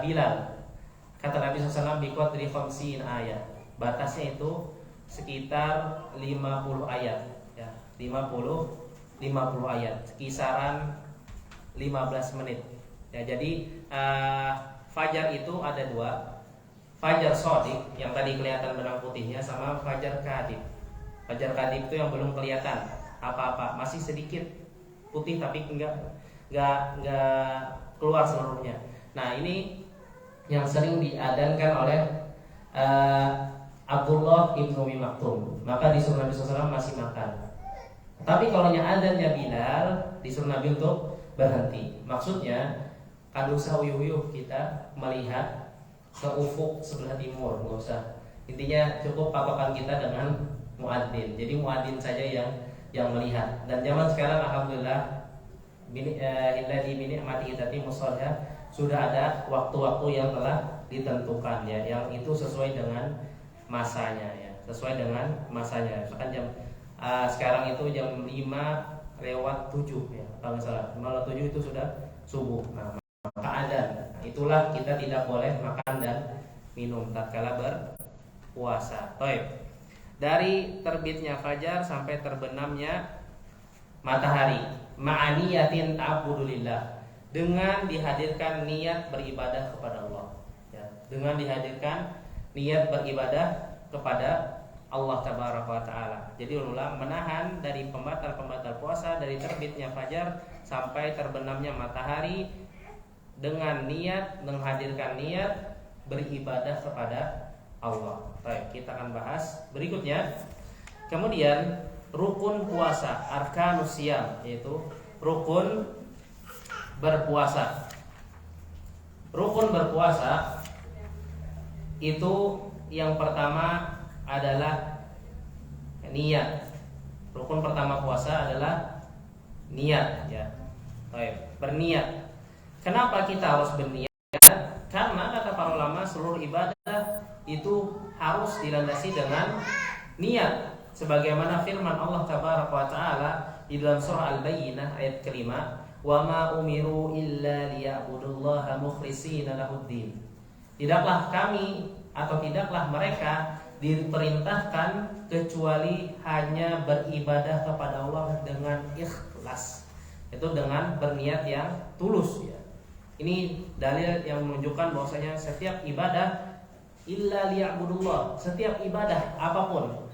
Bilal? Kata Nabi SAW, biqadri khamsin ayat. Batasnya itu sekitar 50 ayat ya, 50 ayat, kisaran 15 menit ya. Jadi fajar itu ada dua, fajar shadiq yang tadi kelihatan benang putihnya, sama fajar kadib. Fajar kadib itu yang belum kelihatan apa-apa, masih sedikit putih tapi enggak keluar seluruhnya. Nah, ini yang sering diadankan oleh Abdullah ibnu Ummi Maktum, maka disuruh Nabi SAW masih makan. Tapi kalau yang adzannya Bilal, disuruh Nabi untuk berhenti. Maksudnya kan usah uyuh-uyuh kita melihat ke ufuk sebelah timur, nggak usah. Intinya cukup patokan kita dengan muadzin. Jadi muadzin saja yang melihat. Dan zaman sekarang alhamdulillah, illadzi bi ni'mati tati musalha, sudah ada waktu-waktu yang telah ditentukan ya, yang itu sesuai dengan masanya ya, sesuai dengan masanya. Misalkan sekarang itu jam 5:07 ya, kalau nggak salah 5:07 itu sudah subuh. Nah, maka adzan, itulah kita tidak boleh makan dan minum tatkala berpuasa. Baik. Dari terbitnya fajar sampai terbenamnya matahari, ma'aniyatin ta'abbudulillah, dengan dihadirkan niat beribadah kepada Allah ya, dengan dihadirkan niat beribadah kepada Allah tabaraka wa taala. Jadi ulama menahan dari pembatal-pembatal puasa dari terbitnya fajar sampai terbenamnya matahari dengan niat, menghadirkan niat beribadah kepada Allah. Baik, kita akan bahas berikutnya. Kemudian rukun puasa, arkanus shiyam, yaitu rukun berpuasa. Rukun berpuasa itu yang pertama adalah niat. Rukun pertama puasa adalah niat ya. Baik, berniat. Kenapa kita harus berniat? Karena kata para ulama, seluruh ibadah itu harus dilandasi dengan niat. Sebagaimana firman Allah tabaraka wa taala di dalam surah Al-Bayyinah ayat kelima, "Wa ma umiru illa liya'budullaha mukhlishina lahuddin." Tidaklah kami atau tidaklah mereka diperintahkan kecuali hanya beribadah kepada Allah dengan ikhlas. Itu dengan berniat yang tulus ya. Ini dalil yang menunjukkan bahwasanya setiap ibadah illa liya'budullah, setiap ibadah apapun,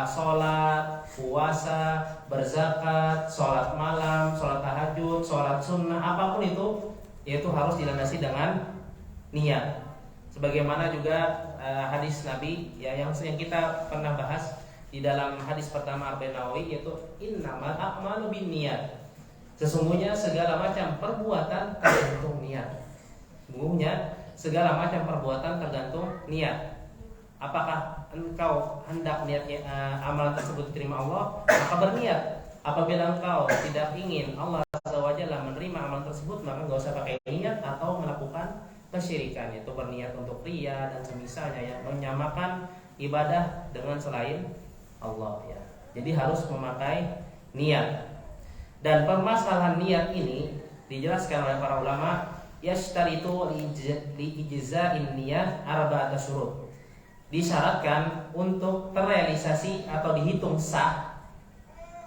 sholat, puasa, berzakat, sholat malam, sholat tahajud, sholat sunnah, apapun itu, yaitu harus dilandasi dengan niat. Sebagaimana juga hadis Nabi ya, yang kita pernah bahas di dalam hadis pertama Arba'in Nawawi, yaitu innamal a'malu binniyat. Sesungguhnya segala macam perbuatan tergantung niat. Sesungguhnya segala macam perbuatan tergantung niat. Apakah engkau hendak niatnya amalan tersebut diterima Allah, maka berniat. Apabila engkau tidak ingin Allah Azza wa Jalla menerima amalan tersebut, maka enggak usah pakai niat atau melakukan kesyirikan, yaitu berniat untuk riya dan semisalnya, ya, menyamakan ibadah dengan selain Allah, ya. Jadi harus memakai niat. Dan permasalahan niat ini dijelaskan oleh para ulama, yashtaritu li ijza'in niyah arba'ata syurut. Disyaratkan untuk terrealisasi atau dihitung sah,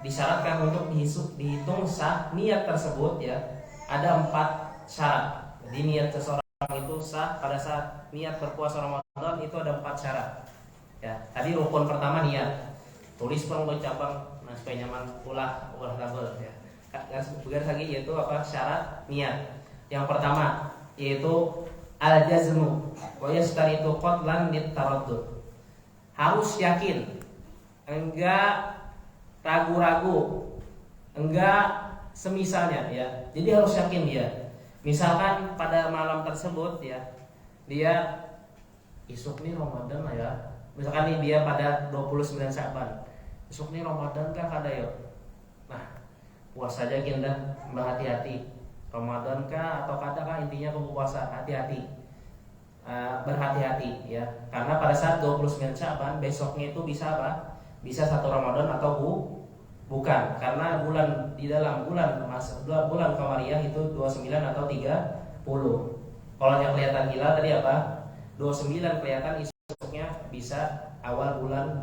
disyaratkan untuk dihitung sah niat tersebut, ya, ada 4 syarat. Jadi niat seseorang itu sah pada saat niat berpuasa Ramadan itu ada 4 syarat. Ya, tadi rukun pertama niat. Tulis pun cabang supaya nyaman ulah double, ya. Begitu lagi yaitu apa? Syarat niat. Yang pertama yaitu al-jazmu wa yastaritu qatlan lit-taraddud. Harus yakin, enggak ragu-ragu, enggak semisalnya, ya. Jadi harus yakin dia. Misalkan pada malam tersebut, ya, dia isuk nih Ramadan lah, ya. Misalkan nih dia pada 29 Sya'ban. Isuk nih Ramadan kah kada yo? Nah, puasa aja kita berhati-hati. Ramadan kah atau kada kah, intinya puasa, hati-hati. Berhati-hati, ya. Karena pada saat 29 Sya'ban besoknya itu bisa apa? Bisa 1 Ramadan atau bukan. Karena bulan di dalam bulan Qamariyah itu 29 atau 30. Kalau yang kelihatan hilal tadi apa? 29 kelihatan, isuknya bisa awal bulan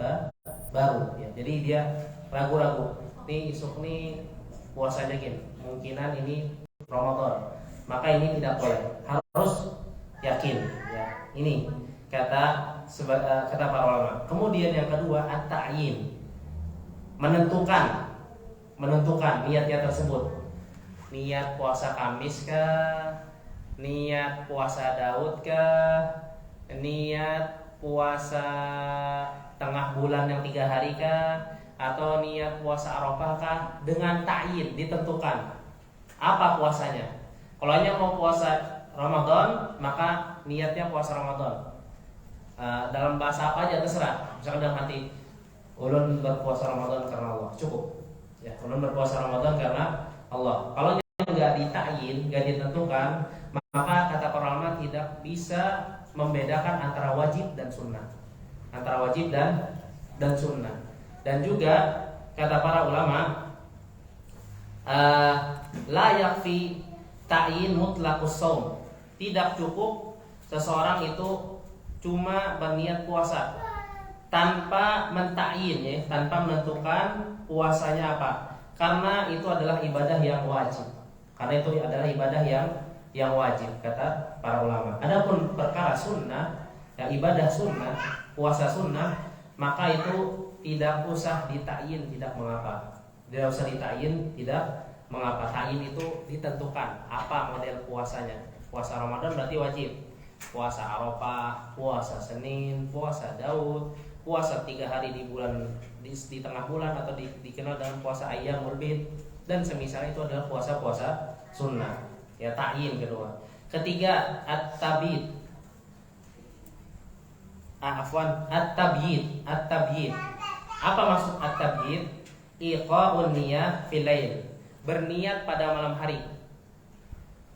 baru, ya. Jadi dia ragu-ragu. Nih isuk nih puasanya mungkinan ini Ramadan. Maka ini tidak boleh. Harus yakin, ya. Ini kata para ulama. Kemudian yang kedua at-ta'yin. Menentukan niatnya tersebut. Niat puasa Kamis kah? Niat puasa Daud kah? Niat puasa tengah bulan yang 3 hari kah? Atau niat puasa Arafah kah? Dengan ta'yin, ditentukan apa puasanya. Kalau hanya mau puasa Ramadan, maka niatnya puasa Ramadan. Dalam bahasa apa aja terserah. Misalkan dalam hati, ulun berpuasa Ramadan karena Allah, cukup. Ya, ulun berpuasa Ramadan karena Allah. Kalau nggak ditakyin, nggak ditentukan, maka kata para ulama tidak bisa membedakan antara wajib dan sunnah. Antara wajib dan sunnah. Dan juga kata para ulama, la yakfi ta'yin mutlaqus shaum. Tidak cukup seseorang itu cuma berniat puasa tanpa mentakyin, ya, tanpa menentukan puasanya apa. Karena itu adalah ibadah yang wajib. Karena itu adalah ibadah yang wajib, kata para ulama. Adapun perkara sunnah, yang ibadah sunnah, puasa sunnah, maka itu tidak usah ditakyin, tidak mengapa. Tidak usah ditakyin, tidak mengapa. Takyin itu ditentukan apa model puasanya. Puasa Ramadan berarti wajib. Puasa Arafah, puasa Senin, puasa Daud, puasa 3 hari di tengah bulan atau dikenal dengan puasa Ayyamul Bid dan semisal itu adalah puasa-puasa sunnah. Ya, ta'yin kedua. Ketiga at-tabyid. At-tabyid. Apa maksud at-tabyid? Iqa'un niyah fil lail. Berniat pada malam hari.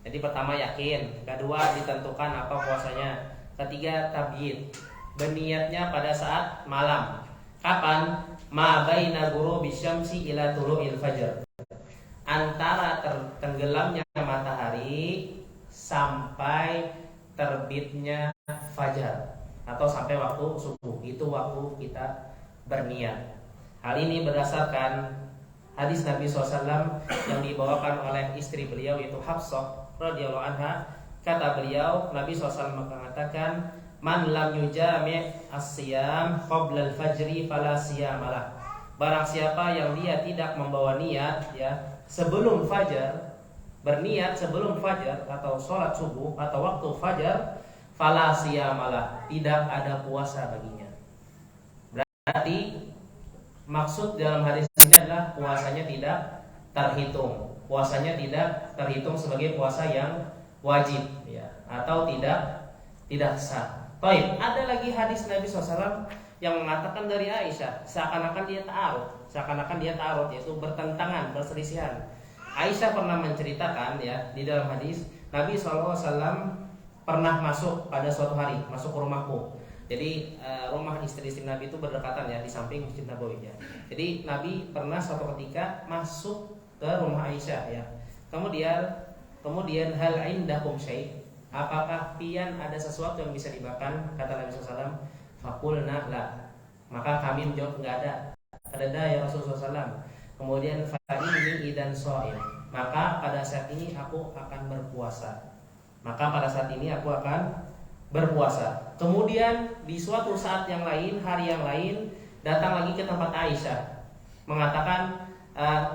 Jadi pertama yakin, kedua ditentukan apa puasanya, ketiga tabyid. Berniatnya pada saat malam. Kapan? Ma baina ghurubi syamsi ila tulu'il fajr. Antara tenggelamnya matahari sampai terbitnya fajar atau sampai waktu subuh. Itu waktu kita berniat. Hal ini berdasarkan hadis Nabi SAW yang dibawakan oleh istri beliau yaitu Hafsah radhiyallahu anha. Kata beliau, Nabi SAW mengatakan, man lam yujami' as-siyam qabla al-fajri fala siyamalah. Barang siapa yang dia tidak membawa niat, ya, sebelum fajar, berniat sebelum fajar atau sholat subuh atau waktu fajar, fala siyamalah, tidak ada puasa baginya. Berarti maksud dalam hadis ini adalah puasanya tidak terhitung. puasanya tidak terhitung sebagai puasa yang wajib ya, atau tidak sah. Baik, ada lagi hadis Nabi SAW yang mengatakan dari Aisyah, seakan-akan dia ta'arud, yaitu bertentangan, berselisihan. Aisyah pernah menceritakan ya di dalam hadis, Nabi SAW pernah masuk pada suatu hari, masuk ke rumahku. Jadi rumah istri-istri Nabi itu berdekatan ya, di samping Masjid Nabawi ya. Jadi Nabi pernah suatu ketika masuk ke rumah Aisyah ya. Kemudian hal indakum syai'? Apakah pian ada sesuatu yang bisa dimakan? Kata Nabi SAW. Faqulna la. Maka kami menjawab enggak ada. Ada ya Rasulullah SAW. Kemudian fa inni idan shaim. Maka pada saat ini aku akan berpuasa. Kemudian di suatu saat yang lain, hari yang lain, datang lagi ke tempat Aisyah, mengatakan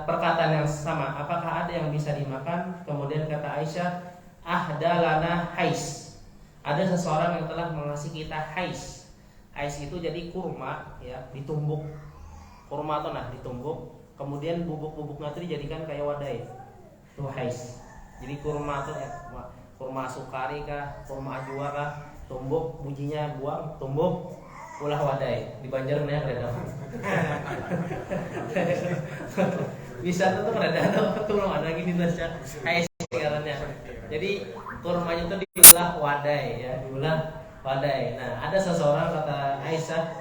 perkataan yang sama. Apakah ada yang bisa dimakan? Kemudian kata Aisyah, ahdalana hais. Ada seseorang yang telah mengasih kita hais. Hais itu jadi kurma ya, ditumbuk. Kurma atau ditumbuk. Kemudian bubuk-bubuknya itu dijadikan kayak wadai. Itu hais. Jadi kurma itu kurma sukari kah, kurma ajwa kah, tumbuk, bujinya buang, tumbuk, ulah wadai. Di Banjar namanya kereda. Bisa tuh kereda tuh belum ada lagi di Indonesia. Hais sekarangnya. Jadi kurmanya itu diulah wadai ya, wadai. Nah, ada seseorang kata Aisyah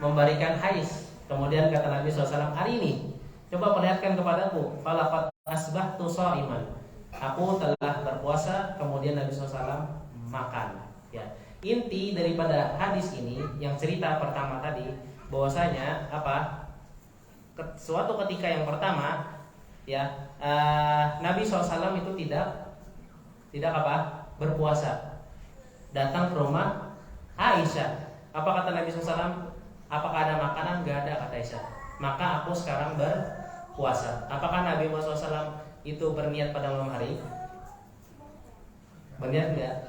memberikan hais. Kemudian kata Nabi SAW, hari ini coba perlihatkan kepadaku, falaqad asbahtu shaiman. Aku telah berpuasa. Kemudian Nabi SAW makan. Ya. Inti daripada hadis ini yang cerita pertama tadi, bahwasanya apa? Suatu ketika yang pertama, ya Nabi SAW itu tidak berpuasa. Datang ke rumah Aisyah. Apa kata Nabi SAW? Apakah ada makanan? Gak ada, kata Aisyah. Maka aku sekarang berpuasa. Apakah Nabi Muhammad SAW itu berniat pada malam hari? Berniat enggak?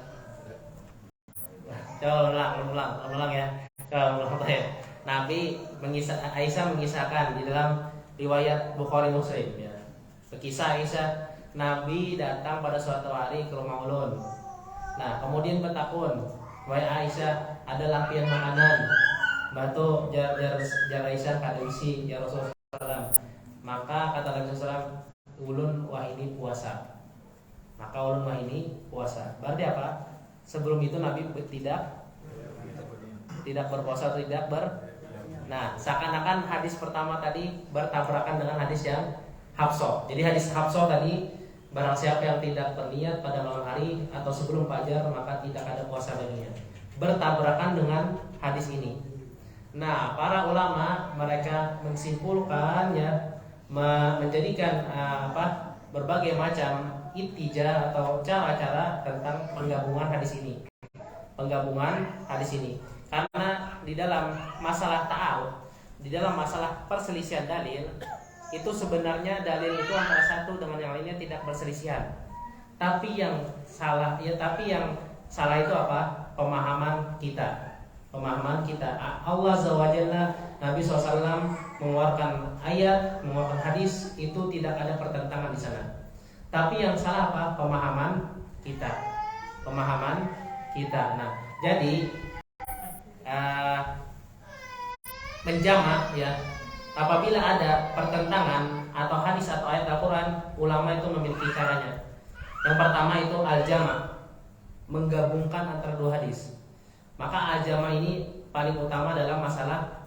Coba ulang ya. Nabi Aisyah mengisahkan di dalam riwayat Bukhari Muslim ya. Kisah Aisyah, Nabi datang pada suatu hari ke rumah ulun. Nah, kemudian bertakun, wahai Aisyah, ada lampion makanan. Batu jar Aisyah kada isi ya Rasulullah. Maka kata Nabi SAW, ulun wah ini puasa. Berarti apa? Sebelum itu Nabi tidak berpuasa, Nah, seakan-akan hadis pertama tadi bertabrakan dengan hadis yang Hafsah. Jadi hadis Hafsah tadi, barang siapa yang tidak berniat pada malam hari atau sebelum fajar maka tidak ada puasa baginya. Bertabrakan dengan hadis ini. Nah, para ulama mereka mensimpulkan ya, menjadikan berbagai macam ittija atau cara-cara tentang penggabungan hadis ini. Karena di dalam masalah ta'arud, di dalam masalah perselisihan dalil, itu sebenarnya dalil itu antara satu dengan yang lainnya tidak berselisihan. Tapi yang salah itu apa? Pemahaman kita. Allah Azza wa Jalla, Nabi SAW mengeluarkan ayat, mengeluarkan hadis, itu tidak ada pertentangan di sana. Tapi yang salah apa? Pemahaman kita. Nah, jadi menjamak ya, apabila ada pertentangan atau hadis atau ayat Al-Quran, ulama itu memiliki caranya. Yang pertama itu al-jama', menggabungkan antara dua hadis. Maka al-jama' ini paling utama dalam masalah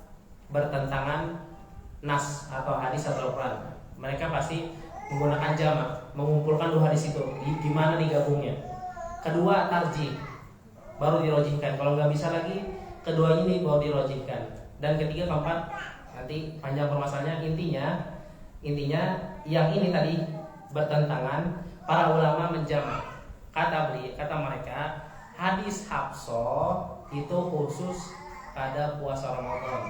bertentangan nas atau hadis atau Al-Quran. Mereka pasti menggunakan jama', mengumpulkan dua hadis itu. Gimana digabungnya? Kedua, tarjih, baru dirojihkan. Kalau nggak bisa lagi, kedua ini baru dirojihkan. Dan ketiga, keempat, nanti panjang permasalahannya. Intinya yang ini tadi bertentangan, para ulama menjamak. Kata mereka, hadis Hafsah itu khusus pada puasa Ramadan,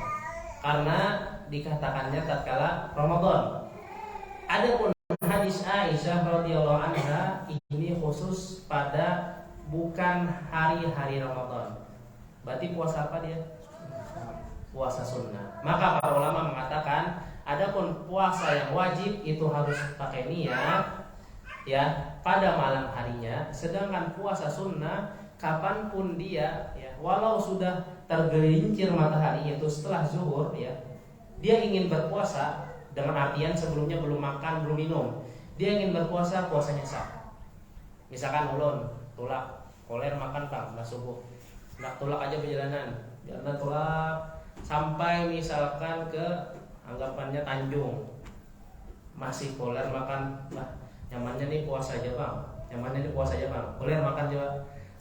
karena dikatakannya tatkala Ramadan. Adapun hadis Aisyah radhiyallahu anha ini khusus pada bukan hari-hari Ramadan. Berarti puasa apa dia? Puasa sunnah. Maka para ulama mengatakan, adapun puasa yang wajib itu harus pakai niat. ya pada malam harinya, sedangkan puasa sunnah kapanpun dia ya, walau sudah tergelincir matahari yaitu setelah zuhur ya, dia ingin berpuasa dengan artian sebelumnya belum makan belum minum, dia ingin berpuasa, puasanya sah. Misalkan ulun tulak koler makan Pak udah subuh, nggak tulak aja perjalanan tulak sampai misalkan ke anggapannya Tanjung, masih koler makan, nah nyamannya nih puasa aja Bang, nyamannya nih puasa aja Bang, koler makan juga.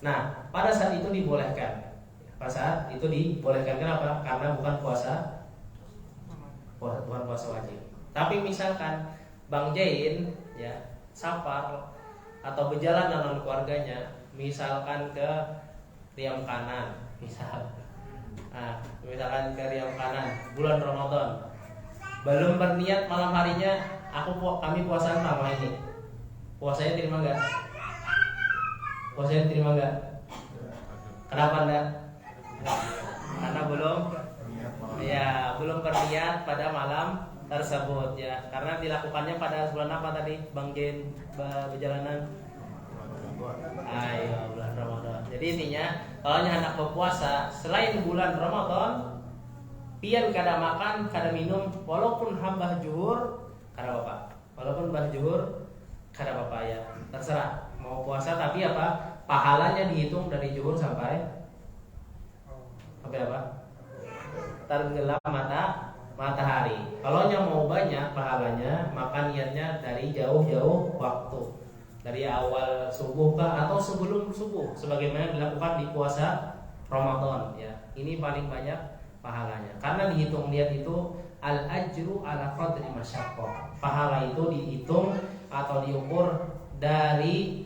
Nah pada saat itu dibolehkan, pada saat itu dibolehkan. Kenapa? Karena bukan puasa wajib. Tapi misalkan Bang Jain ya safar atau berjalan dengan keluarganya, misalkan ke Riam Kanan, misalkan ke Riam Kanan bulan Ramadan, belum berniat malam harinya kami puasa malam ini, puasanya terima nggak? Puasanya terima nggak? Kenapa enggak? Karena belum berniat pada malam tersebut ya, karena dilakukannya pada bulan apa tadi Bang Jen berjalanan? Ayo bulan Ramadan. Jadi intinya kalau hendak berpuasa selain bulan Ramadan, pian kada makan kada minum walaupun hambah juhur kada apa, walaupun bah juhur kada apa ya, terserah mau puasa, tapi apa pahalanya dihitung dari juhur sampai apa? Tenggelam matahari. Kalau yang mau banyak pahalanya, maka niatnya dari jauh-jauh waktu, dari awal subuh kah atau sebelum subuh, sebagaimana dilakukan di puasa Ramadan ya. Ini paling banyak pahalanya, karena dihitung niat itu al-ajru ala qadri masyaqqah. Pahala itu dihitung atau diukur dari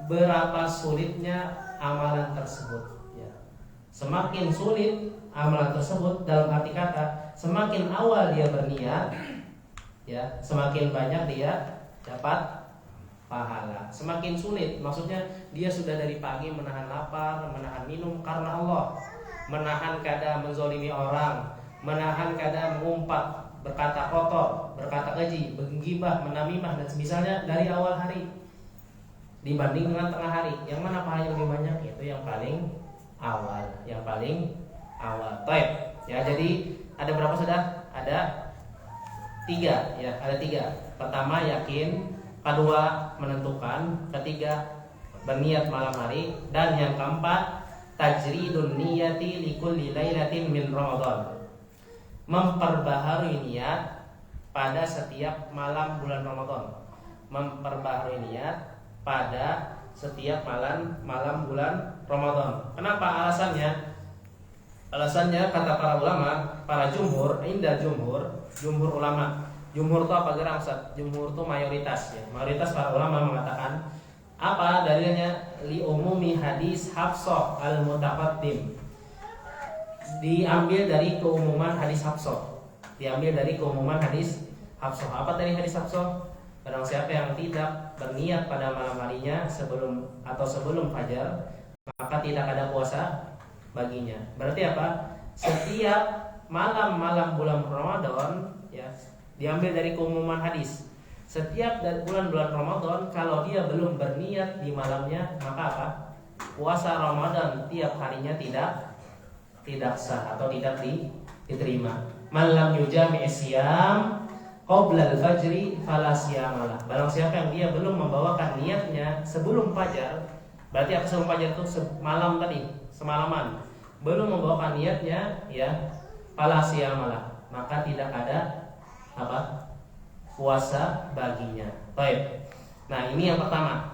berapa sulitnya amalan tersebut ya. Semakin sulit amalan tersebut, dalam arti kata semakin awal dia berniat ya, semakin banyak dia dapat pahala. Semakin sulit maksudnya dia sudah dari pagi menahan lapar, menahan minum karena Allah, menahan kada menzolimi orang, menahan kada mengumpat, berkata kotor, berkata keji, menggibah, menamimah dan semisalnya dari awal hari dibanding dengan tengah hari, yang mana pahalanya lebih banyak? Itu yang paling awal, yang paling awal. Baik ya, jadi ada berapa sudah? Ada 3 ya, ada 3. Pertama yakin, kedua menentukan, ketiga berniat malam hari, dan yang keempat tajridun niyati likulli lailatin min Ramadan, memperbaharui niat pada setiap malam bulan Ramadan, memperbaharui niat pada setiap malam bulan Ramadan. Kenapa alasannya? Alasannya kata para ulama, para jumhur, jumhur ulama. Jumhur itu apa gerang Ustaz? Jumhur itu mayoritas ya. Mayoritas para ulama mengatakan apa dalilnya? Li umumi hadis Hafsah al-Mutaqaddim. Diambil dari keumuman hadis Hafsah. Apa tadi hadis Hafsah? Barang siapa yang tidak berniat pada malam harinya sebelum fajar, maka tidak ada puasa baginya. Berarti apa? Setiap malam-malam bulan Ramadan ya, diambil dari keumuman hadis. Setiap bulan-bulan Ramadan kalau dia belum berniat di malamnya, maka apa? Puasa Ramadan tiap harinya tidak sah atau tidak diterima. Malam yujami siyam qabla al-fajri fala siyamalah. Barang siapa yang dia belum membawakan niatnya sebelum fajar, berarti apa sebelum fajar itu malam tadi, semalaman, belum membawakan niatnya ya, fala siyamalah, maka tidak ada apa? Puasa baginya. Baik. Nah, ini yang pertama.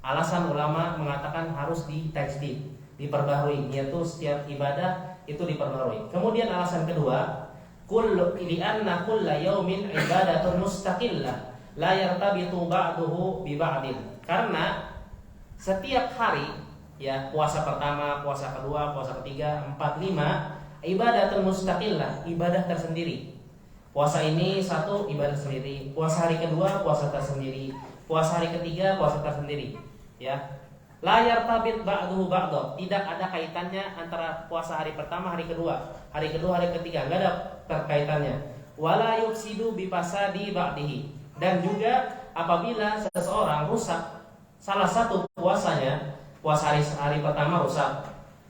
Alasan ulama mengatakan harus ditajdid, diperbarui. Niat itu setiap ibadah itu diperbarui. Kemudian alasan kedua, li'anna kulla yaumin ibadatun mustaqillah la yartabitu ba'duhu bi ba'din. Karena setiap hari ya, puasa pertama, puasa kedua, puasa ketiga, 4, 5 ibadatun mustaqillah, ibadah tersendiri. Puasa ini satu ibadah sendiri, puasa hari kedua puasa tersendiri, puasa hari ketiga puasa tersendiri ya. La yartabit ba'duhu ba'd, tidak ada kaitannya antara puasa hari pertama, hari kedua, hari ketiga, enggak ada terkaitannya. Wala yufsidu bi fasadi ba'dihi, dan juga apabila seseorang rusak salah satu puasanya, puasa hari pertama rusak,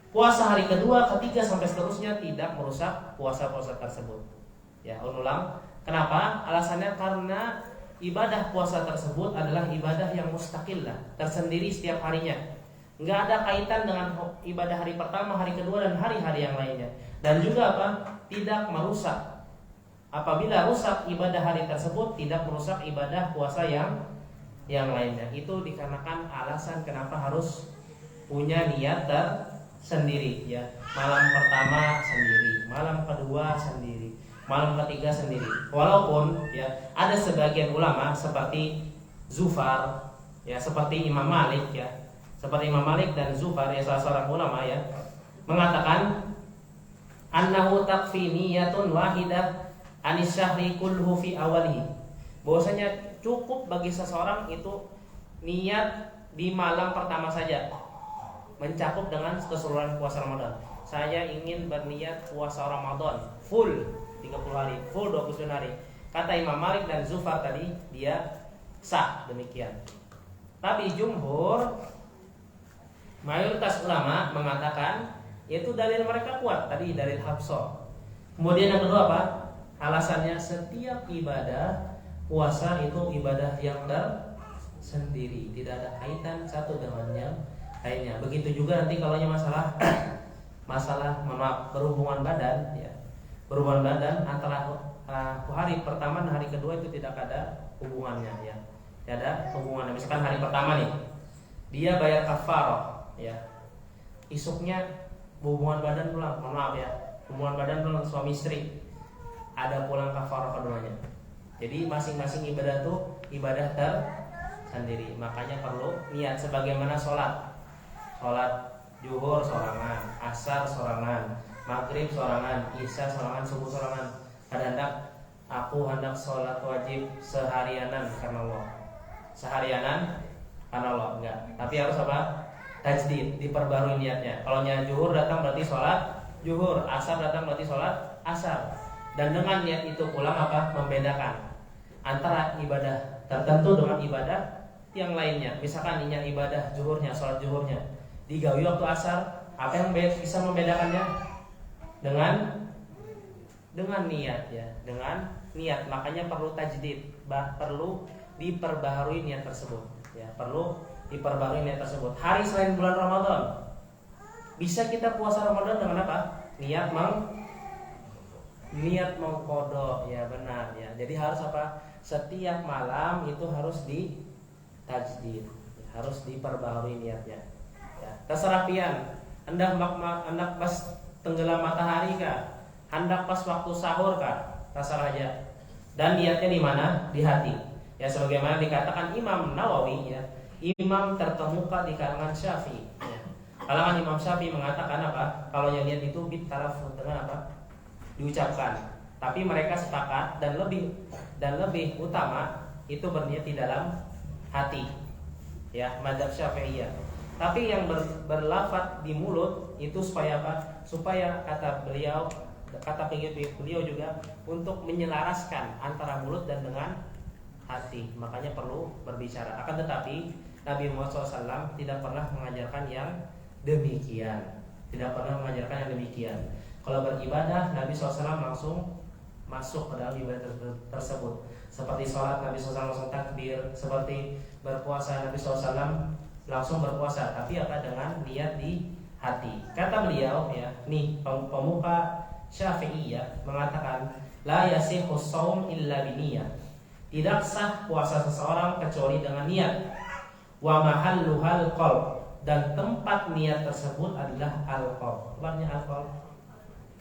puasa hari kedua, ketiga sampai seterusnya tidak merusak puasa-puasa tersebut. Ya, ulang. Kenapa? Alasannya karena ibadah puasa tersebut adalah ibadah yang mustaqillah, tersendiri setiap harinya. Nggak ada kaitan dengan ibadah hari pertama, hari kedua, dan hari-hari yang lainnya. Dan juga apa? Tidak merusak. Apabila rusak ibadah hari tersebut, tidak merusak ibadah puasa yang lainnya. Itu dikarenakan alasan kenapa harus punya niat tersendiri, ya. Malam pertama sendiri, malam kedua sendiri, malam ketiga sendiri. Walaupun ya ada sebagian ulama seperti Zufar, ya, seperti Imam Malik, ya, seperti Imam Malik dan Zufar, ya, salah seorang ulama, ya, mengatakan annahu takfi niyatun wahidah anis syahri kulhu fi awalihi. Bahwasanya cukup bagi seseorang itu niat di malam pertama saja mencakup dengan keseluruhan puasa Ramadan. Saya ingin berniat puasa Ramadan full 30 hari, full 29 hari. Kata Imam Malik dan Zufar tadi, dia sah demikian. Tapi jumhur, mayoritas ulama mengatakan yaitu dalil mereka kuat, tadi dalil Hafsah. Kemudian yang kedua apa? Alasannya setiap ibadah puasa itu ibadah yang tersendiri, tidak ada kaitan satu dengan yang lainnya. Begitu juga nanti kalau masalah berhubungan badan, ya, berhubungan badan antara hari pertama dan hari kedua itu tidak ada hubungannya, ya, tidak ada hubungannya. Misalkan hari pertama nih dia bayar kafarah, ya, isuknya hubungan badan pulang, hubungan badan pulang suami istri, ada pulang kafarah keduanya. Jadi masing-masing ibadah tuh ibadah tersendiri. Makanya perlu niat sebagaimana sholat zuhur sorangan, asar sorangan, maghrib sorangan, isya sorangan, subuh sorangan. Aku hendak sholat wajib seharianan karena Allah. Seharianan karena Allah, enggak. Tapi harus apa? Tajdid, diperbarui niatnya. Kalau zuhur datang berarti sholat zuhur, asar datang berarti sholat asar. Dan dengan niat itu pulang apa? Membedakan antara ibadah tertentu dengan ibadah yang lainnya. Misalkan niat ibadah zuhurnya, sholat zuhurnya digawi waktu asar, apa yang bisa membedakannya? Dengan niat, ya, dengan niat. Makanya perlu tajdid, perlu diperbaharui niat tersebut, ya, perlu diperbaharui niat tersebut. Hari selain bulan Ramadan bisa kita puasa Ramadan dengan apa? Niat mengqadha, ya, benar, ya. Jadi harus apa? Setiap malam itu harus ditajdid, harus diperbaharui niatnya, ya. Terserah pian, hendak pas tenggelam matahari kah? Hendak pas waktu sahur kah? Terserah aja. Dan niatnya di mana? Di hati. Ya, sebagaimana dikatakan Imam Nawawi, ya, imam terkemuka di kalangan Syafi'i, ya. Kalangan Imam Syafi'i mengatakan apa? Kalau yang niat itu bitarafud, dengan apa? Diucapkan. Tapi mereka sepakat dan lebih utama itu berniat di dalam hati, ya, mazhab Syafi'iyah. Tapi yang berlafaz di mulut itu supaya apa? Supaya kata beliau juga untuk menyelaraskan antara mulut dan dengan hati. Makanya perlu berbicara. Akan tetapi Nabi Muhammad SAW tidak pernah mengajarkan yang demikian. Kalau beribadah, Nabi SAW langsung masuk ke dalam ibadah tersebut. Seperti sholat, Nabi SAW langsung takbir. Seperti berpuasa, Nabi SAW langsung berpuasa. Tapi apa? Dengan niat di hati. Kata beliau, ya, nih pemuka Syafi'iyah mengatakan, la yasihu shaum illa biniyah. Tidak sah puasa seseorang kecuali dengan niat. Wa mahalluhal qalb, dan tempat niat tersebut adalah al-qalb. Tempatnya al-qalb,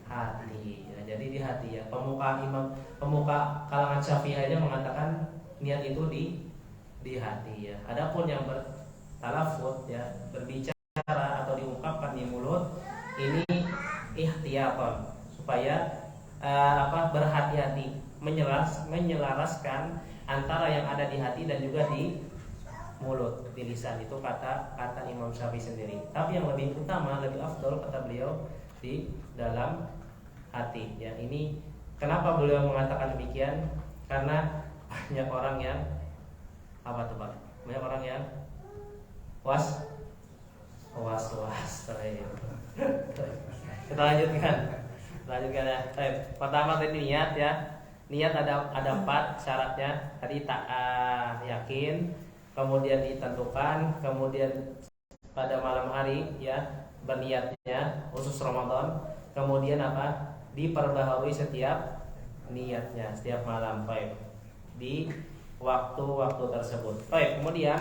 hati, ya. Jadi di hati, ya. Pemuka kalangan Syafi'iyah mengatakan niat itu di hati, ya. Adapun yang bertalafut, ya, berbicara atau diungkapkan di mulut, ini ihtiyatan, supaya berhati-hati, menyelaraskan antara yang ada di hati dan juga di mulut, di lisan. Itu kata Imam Syafi'i sendiri. Tapi yang lebih utama, lebih afdol, kata beliau, di dalam hati, ya. Ini kenapa beliau mengatakan demikian? Karena banyak orang yang Apa tuh Pak? Banyak orang yang was. Kita lanjutkan ya. Baik. Pertama tadi niat ya. Niat ada 4 syaratnya. Tadi tak yakin, kemudian ditentukan, kemudian pada malam hari ya berniatnya khusus Ramadan, kemudian apa? Diperbaharui setiap niatnya setiap malam. Baik. Di waktu-waktu tersebut. Baik, kemudian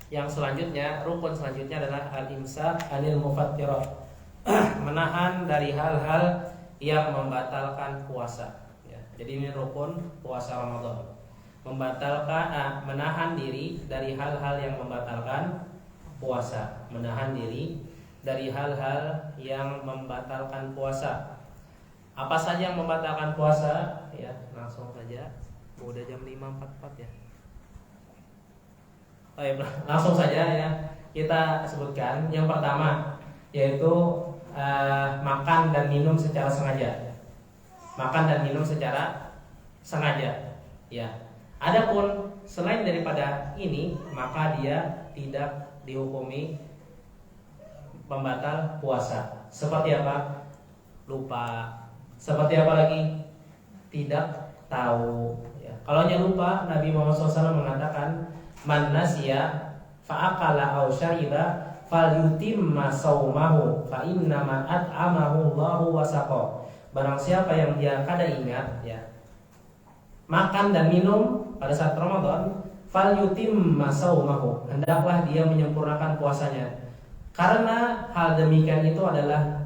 yang selanjutnya, rukun selanjutnya adalah al-imsak anil mufattirat. Menahan dari hal-hal yang membatalkan puasa ya. Jadi ini rukun puasa Ramadan. Menahan diri dari hal-hal yang membatalkan puasa. Menahan diri dari hal-hal yang membatalkan puasa. Apa saja yang membatalkan puasa? Ya, langsung saja. Udah jam 5.44 ya. Langsung saja ya. Kita sebutkan yang pertama yaitu makan dan minum secara sengaja. Makan dan minum secara sengaja. Ya. Adapun selain daripada ini, maka dia tidak dihukumi pembatal puasa. Seperti apa? Lupa. Seperti apa lagi? Tidak tahu. Ya. Kalau hanya lupa, Nabi Muhammad SAW mengatakan, man nasiya fa'akala aw syariba falyutimma saumahu fa innama at'amahu Allahu wa saqa. Barang siapa yang dia kada ingat ya, makan dan minum pada saat Ramadan, falyutimma saumahu, hendaklah dia menyempurnakan puasanya. Karena hal demikian itu adalah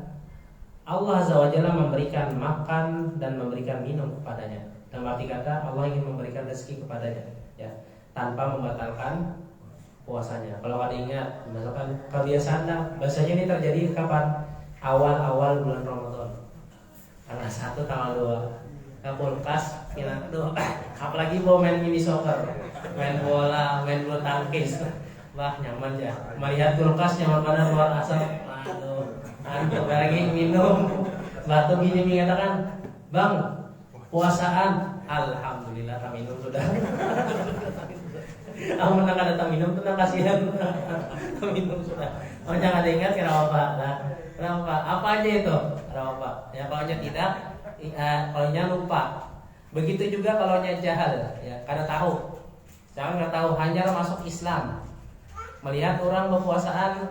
Allah Azza wa Jalla memberikan makan dan memberikan minum kepadanya. Dalam arti kata Allah ingin memberikan rezeki kepadanya ya, tanpa membatalkan puasanya. Kalau ada ingat, misalkan kebiasaan biasanya ini terjadi kapan? Awal-awal bulan Ramadan. Tanggal 1, tanggal 2. Ke kulkas, aduh, apalagi mau main mini soccer, main bola, main bulu tangkis. Wah, nyaman ya. Melihat kulkas nyaman pada luar asap. Aduh, lagi minum. Batu gini mengatakan, "Bang, puasaan." Alhamdulillah kami minum sudah. Aku menang datang minum tenang kasihan. Minum sudah. Oh jangan ingat kenapa? Nah, kenapa? Apa aja itu? Kenapa? Ya kalau tidak, kalau lupa. Begitu juga kalau jahal, ya kada tahu. Jangan nggak tahu, hanya masuk Islam. Melihat orang berpuasaan,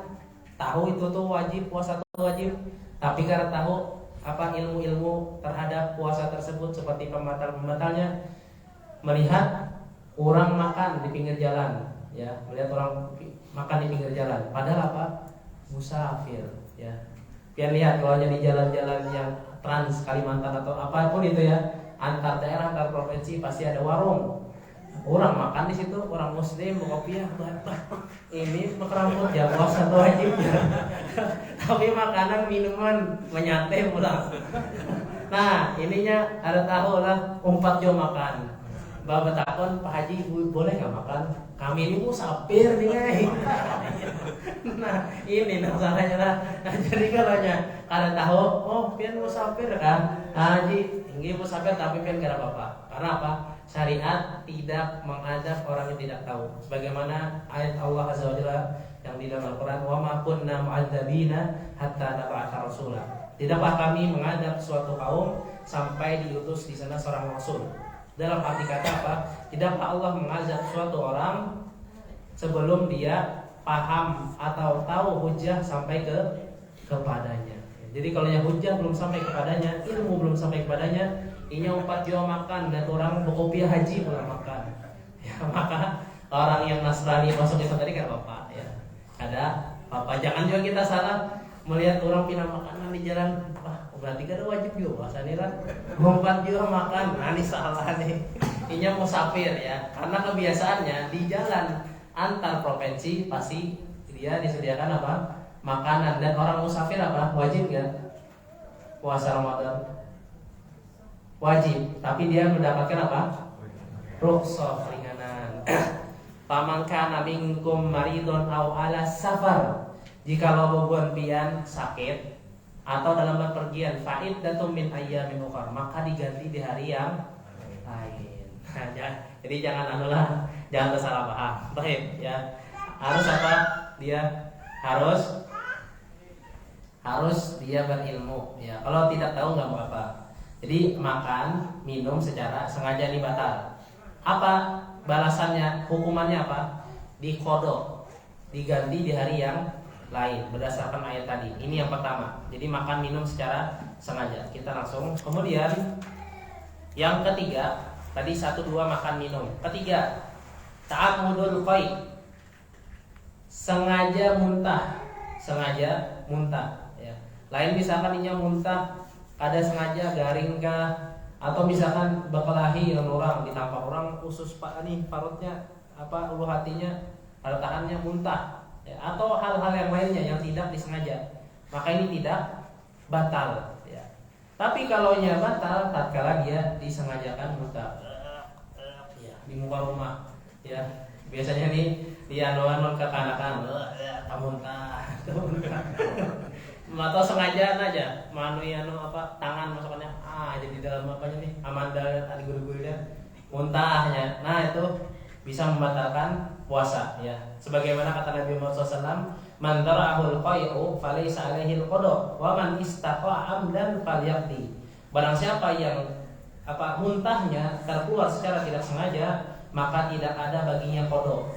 tahu itu tuh wajib, puasa tuh wajib, tapi kada tahu apa ilmu-ilmu terhadap puasa tersebut seperti pembatal-pembatalnya. Melihat orang makan di pinggir jalan, ya, melihat orang makan di pinggir jalan, padahal apa? Musafir, ya. Pian lihat kalau di jalan-jalan yang trans Kalimantan atau apapun itu ya, antar daerah, antar provinsi pasti ada warung. Orang makan di situ, orang muslim berkopiah, ini rambut ya puasa tuh wajib ya. Tapi makanan minuman menyate pulang. Nah ininya ada tahu lah, 4 jam makan. Bapak takon, Pak Haji boleh nggak makan? Kami ini musafir nih. Nah ini masalahnya lah. Nah, jadi kalau kada tahu, oh pian musafir kan? Haji ini musafir tapi pian kada apa-apa. Karena apa? Syariat tidak mengadab orang yang tidak tahu. Sebagaimana ayat Allah Azza wa Jalla yang di dalam Al-Quran, wa ma kunna mu'adzabina hatta nab'atha rasula. Tidaklah kami mengadab suatu kaum sampai diutus di sana seorang rasul. Dalam arti kata apa? Tidaklah Allah mengazab suatu orang sebelum dia paham atau tahu hujah sampai kepadanya. Jadi kalau yang hujah belum sampai kepadanya, ilmu belum sampai kepadanya, inya 4 jam makan dan orang berkopiah haji pulang makan. Ya, maka orang yang Nasrani masuk Islam tadi kan bapak ya. Ada bapak, jangan juga kita salah melihat orang pindah makanan di jalan. Wah, berarti kan wajib juga puasa nih lah. 4 jam makan, nah ini salah nih. Inya musafir ya. Karena kebiasaannya di jalan antar provinsi pasti dia disediakan apa? Makanan. Dan orang musafir apa? Wajib ya puasa Ramadan. Wajib, tapi dia mendapatkan apa? Rukhsah, ringanan. Paman kana minkum maridun aw ala safar. Jikalau bebuan pian sakit atau dalam bepergian, fa'iddatum min ayyamin ukhra, maka diganti di hari yang lain. Nah, jadi jangan anulah, jangan salah paham. Baik ya. Harus apa? Dia harus dia berilmu ya. Kalau tidak tahu nggak apa-apa. Jadi makan, minum secara sengaja ini batal. Apa balasannya? Hukumannya apa? Diqodho, diganti di hari yang lain berdasarkan ayat tadi. Ini yang pertama. Jadi makan minum secara sengaja. Kita langsung. Kemudian yang ketiga, tadi 1, 2 makan minum. Ketiga, ta'ammudul qai. Sengaja muntah ya. Lain misalkan ini muntah ada sengaja garing kah, atau misalkan berkelahi dengan orang, ditampar orang usus parutnya apa ulu hatinya, hartaannya muntah ya, atau hal-hal yang lainnya yang tidak disengaja, maka ini tidak batal ya. Tapi kalau nya batal tatkala dia disengajakan muntah ya, di muka rumah ya. Biasanya nih dia anu kekanakan muntah atau sengaja aja manui apa tangan masuknya jadi dalam apanya nih amanda tadi guru-gurunya muntahnya. Nah itu bisa membatalkan puasa ya. Sebagaimana kata Nabi Muhammad SAW, man tara'ahul qai'u falaysa alaihil qada wa man istaqa'a amdan falyaqdi. Barang siapa yang muntahnya terkeluar secara tidak sengaja, maka tidak ada baginya qada.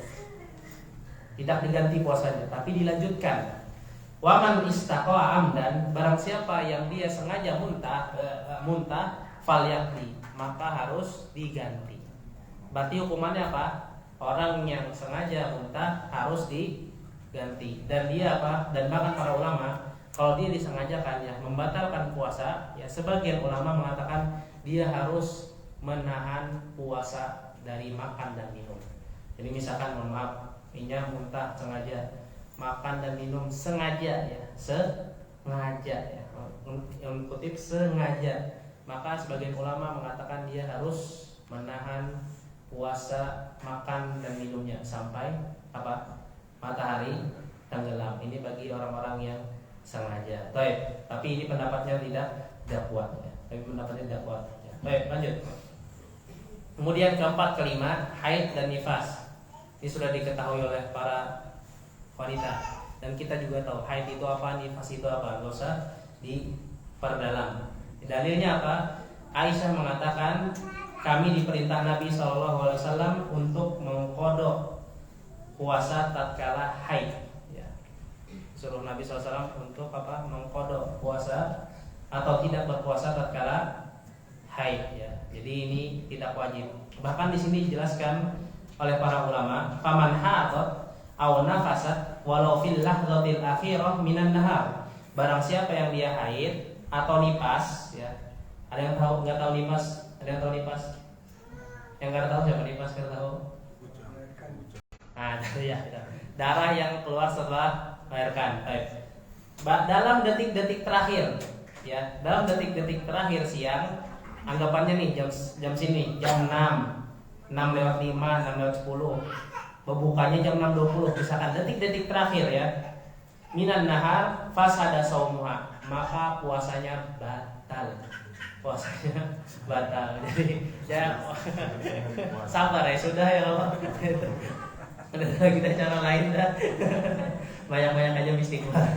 Tidak diganti puasanya, tapi dilanjutkan. Waman istaqa'a amdan, barang siapa yang dia sengaja muntah falyaqdi, maka harus diganti. Berarti hukumannya apa? Orang yang sengaja muntah harus diganti. Dan dia dan bahkan para ulama kalau dia disengajakan ya membatalkan puasa ya, sebagian ulama mengatakan dia harus menahan puasa dari makan dan minum. Jadi misalkan mohon maaf, minyak muntah sengaja, makan dan minum sengaja ya, sengaja ya, yang kutip sengaja, maka sebagian ulama mengatakan dia harus menahan puasa makan dan minumnya sampai matahari tenggelam. Ini bagi orang-orang yang sengaja. Baik, tapi ini pendapatnya tidak kuat ya. Tapi pendapatnya tidak kuat ya. Baik, lanjut. Kemudian keempat, kelima, haid dan nifas. Ini sudah diketahui oleh para wanita, dan kita juga tahu haid itu apa, nifas itu apa, nggak usah diperdalam. Dalilnya apa? Aisyah mengatakan kami diperintah Nabi SAW untuk mengqadha puasa tatkala haid. Ya. Suruh Nabi SAW untuk mengqadha puasa atau tidak berpuasa tatkala haid. Ya. Jadi ini tidak wajib. Bahkan di sini dijelaskan oleh para ulama, faman hadat aw nafasat walau fil lahzatil akhirah minan nahar. Barang siapa yang dia haid atau nipas ya. Ada yang tahu enggak tahu nipas? Ada yang tahu nipas? Yang enggak tahu siapa nipas? Enggak tahu? Ya. Darah yang keluar setelah melahirkan. Baik. Dalam detik-detik terakhir ya, dalam detik-detik terakhir siang, anggapannya nih jam sini, jam 6:05, 6:10. Bebukanya jam 6:20, misalkan detik-detik terakhir ya. Minan nahar fasada saumuha, maka puasanya batal. Jadi ya sabar ya sudah ya Allah. Ada kita cara lain dah. Banyak-banyak aja istighfar.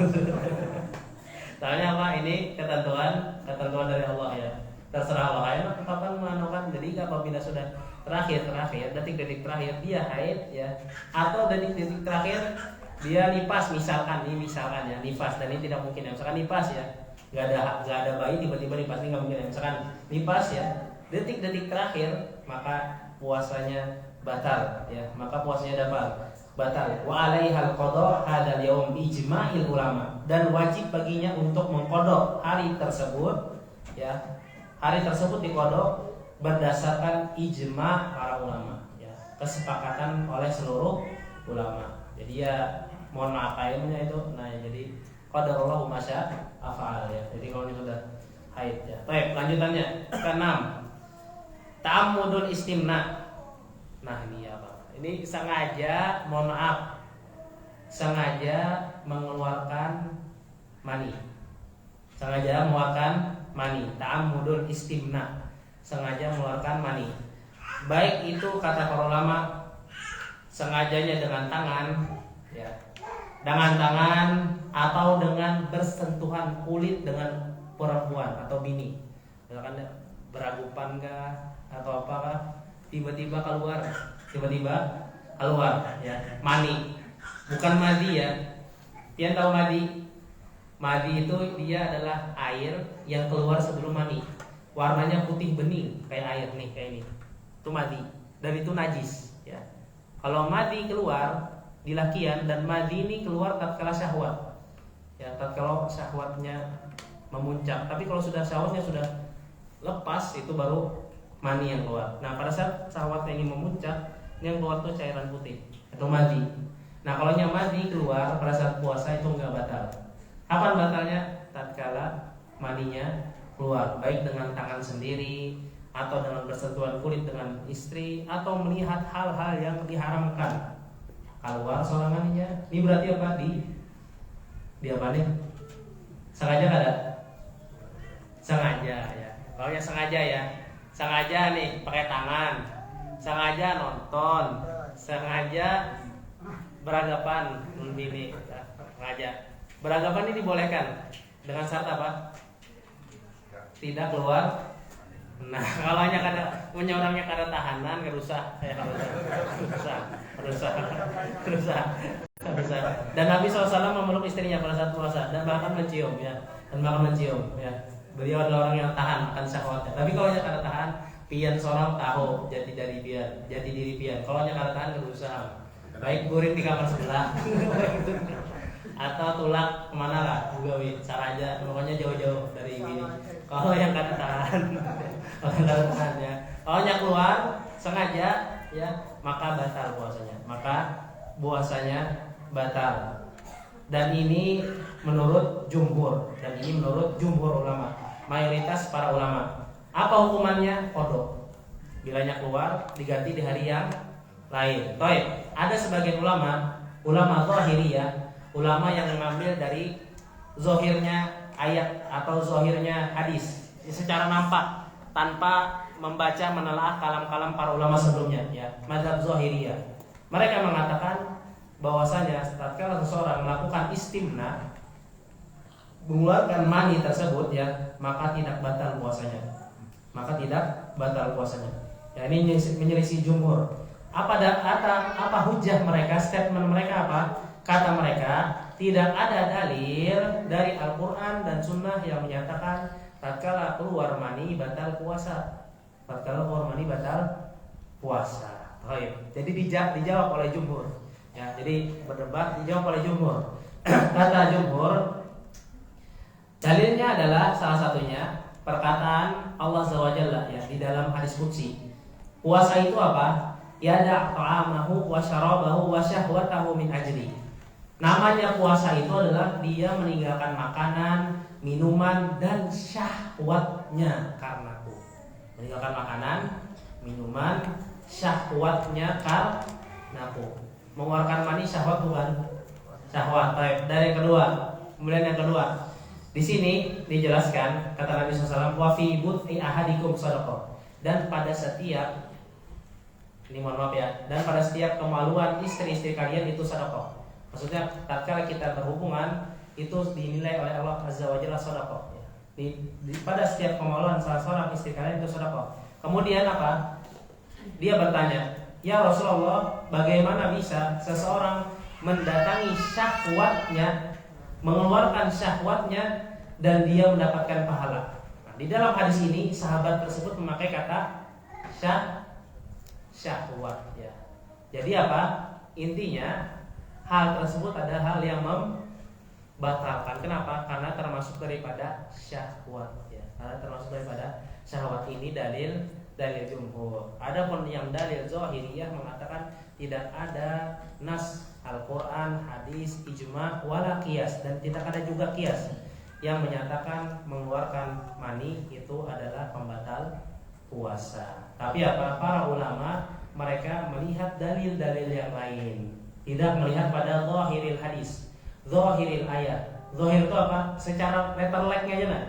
Soalnya ini ketentuan dari Allah ya. Terserah Allah ya, kapan melakukan. Jadi apabila sudah terakhir detik-detik terakhir dia haid ya, atau detik-detik terakhir dia nipas misalkan ya nipas, dan ini tidak mungkin ya, misalkan nipas ya nggak ada bayi tiba-tiba nipas, ini nggak mungkin ya, misalkan nipas ya detik-detik terakhir, maka puasanya batal ya, maka puasanya batal. Wa alaihal qada hadzal yaum bi ijma'il ulama, dan wajib baginya untuk mengqadha hari tersebut ya. Hari tersebut diqadha berdasarkan ijma' para ulama ya, kesepakatan oleh seluruh ulama. Jadi ya mohon maaf ayatnya itu. Nah ya, jadi qadarullahu ma syaa af'al ya. Jadi kalau ini sudah haid ya. Baik, lanjutannya ke-6. Ta'ammudul istimna. Nah ini apa? Ini sengaja, mohon maaf, sengaja mengeluarkan mani. Sengaja mengeluarkan mani. Ta'ammudul istimna, sengaja mengeluarkan mani. baik itu kata para ulama sengajanya dengan tangan, ya, dengan tangan atau dengan bersentuhan kulit dengan perempuan atau bini, misalkan beragupan kah atau apakah, tiba-tiba keluar ya, mani, bukan madi ya. Pian tahu madi? Madi itu dia adalah air yang keluar sebelum mani. Warnanya putih bening kayak air nih, kayak ini. Itu madi dan itu najis ya. Kalau madi keluar di lakian dan madi ini keluar tatkala syahwat. Ya, tatkala syahwatnya memuncak. Tapi kalau sudah syahwatnya sudah lepas itu baru mani yang keluar. Nah, pada saat syahwatnya ini memuncak, yang keluar itu cairan putih atau madi. Nah, kalau yang madi keluar pada saat puasa itu enggak batal. Kapan batalnya? Tatkala maninya keluar, baik dengan tangan sendiri atau dengan bersentuhan kulit dengan istri atau melihat hal-hal yang diharamkan. Keluar seorang maninya. Ini berarti apa? Di apa nih? Sengaja nggak ada? Sengaja ya. Kalau yang sengaja ya, sengaja nih pakai tangan, sengaja nonton, sengaja beragapan ini, sengaja. Beragapan ini dibolehkan dengan syarat apa? Tidak keluar. Nah, kalau hanya karena orangnya karena tahanan, rusak. Dan Nabi SAW memeluk istrinya pada saat puasa dan bahkan mencium ya, Beliau adalah orang yang tahan akan syahwatnya. Tapi kalau hanya karena tahan, pian seorang tahu jati diri pian. Kalau hanya karena tahan berusaha, baik guring di kamar sebelah atau tulak kemana lah juga saraja, pokoknya jauh-jauh dari gini. Kalau yang kata tahan ya, kalau yang keluar sengaja ya, maka batal puasanya batal. Dan ini menurut jumhur ulama, mayoritas para ulama. Apa hukumannya? Qodho. Bilanya keluar diganti di hari yang lain. Baik, ada sebagian ulama zahiriyah, ulama yang mengambil dari zahirnya ayat atau zahirnya hadis secara nampak tanpa membaca menelaah kalam-kalam para ulama sebelumnya ya, mazhab zahiriyah. Mereka mengatakan bahwasanya tatkala seseorang melakukan istimna, mengeluarkan mani tersebut ya, maka tidak batal puasanya. Ya, ini menyelisih jumhur. Apa hujah mereka? Statement mereka apa? Kata mereka, tidak ada dalil dari Al-Quran dan Sunnah yang menyatakan tatkala keluar mani batal puasa. Baik. Jadi dijawab oleh jumhur. Ya, jadi berdebat dijawab oleh jumhur. Kata jumhur, dalilnya adalah salah satunya perkataan Allah SWT ya di dalam hadis qudsi. Puasa itu apa? Yada' ta'amahu wa syarabahu wa syahwatahu min ajli. Namanya puasa itu adalah dia meninggalkan makanan, minuman dan syahwatnya karenaku. Meninggalkan makanan, minuman, syahwatnya karenaku. Mengeluarkan mani syahwat bukan? Syahwat. Baik. Dan kemudian yang kedua. Di sini dijelaskan kata Nabi SAW, wa fi bud'i ahadikum shadaqah. Dan pada setiap kemaluan istri-istri kalian itu sedekah. Maksudnya tatkala kita berhubungan itu dinilai oleh Allah Azza wa Jalla sedekah. Pada setiap kemaluan salah seorang istri kalian itu sedekah. Kemudian apa? Dia bertanya, "Ya Rasulullah, bagaimana bisa seseorang mendatangi syahwatnya, mengeluarkan syahwatnya dan dia mendapatkan pahala?" Nah, di dalam hadis ini sahabat tersebut memakai kata syahwat ya. Jadi apa? Intinya hal tersebut ada hal yang membatalkan. Kenapa? Karena termasuk daripada syahwat ya. Ini dalil jumhur. Adapun yang dalil zahiriyah mengatakan tidak ada nas Al-Qur'an, hadis, ijma, wala qiyas, dan tidak ada juga qiyas yang menyatakan mengeluarkan mani itu adalah pembatal puasa. Tapi apa? Para ulama mereka melihat dalil-dalil yang lain, tidak melihat pada zahiril hadis, zahiril ayat. Zahir itu apa? Secara letter like-nya aja nah.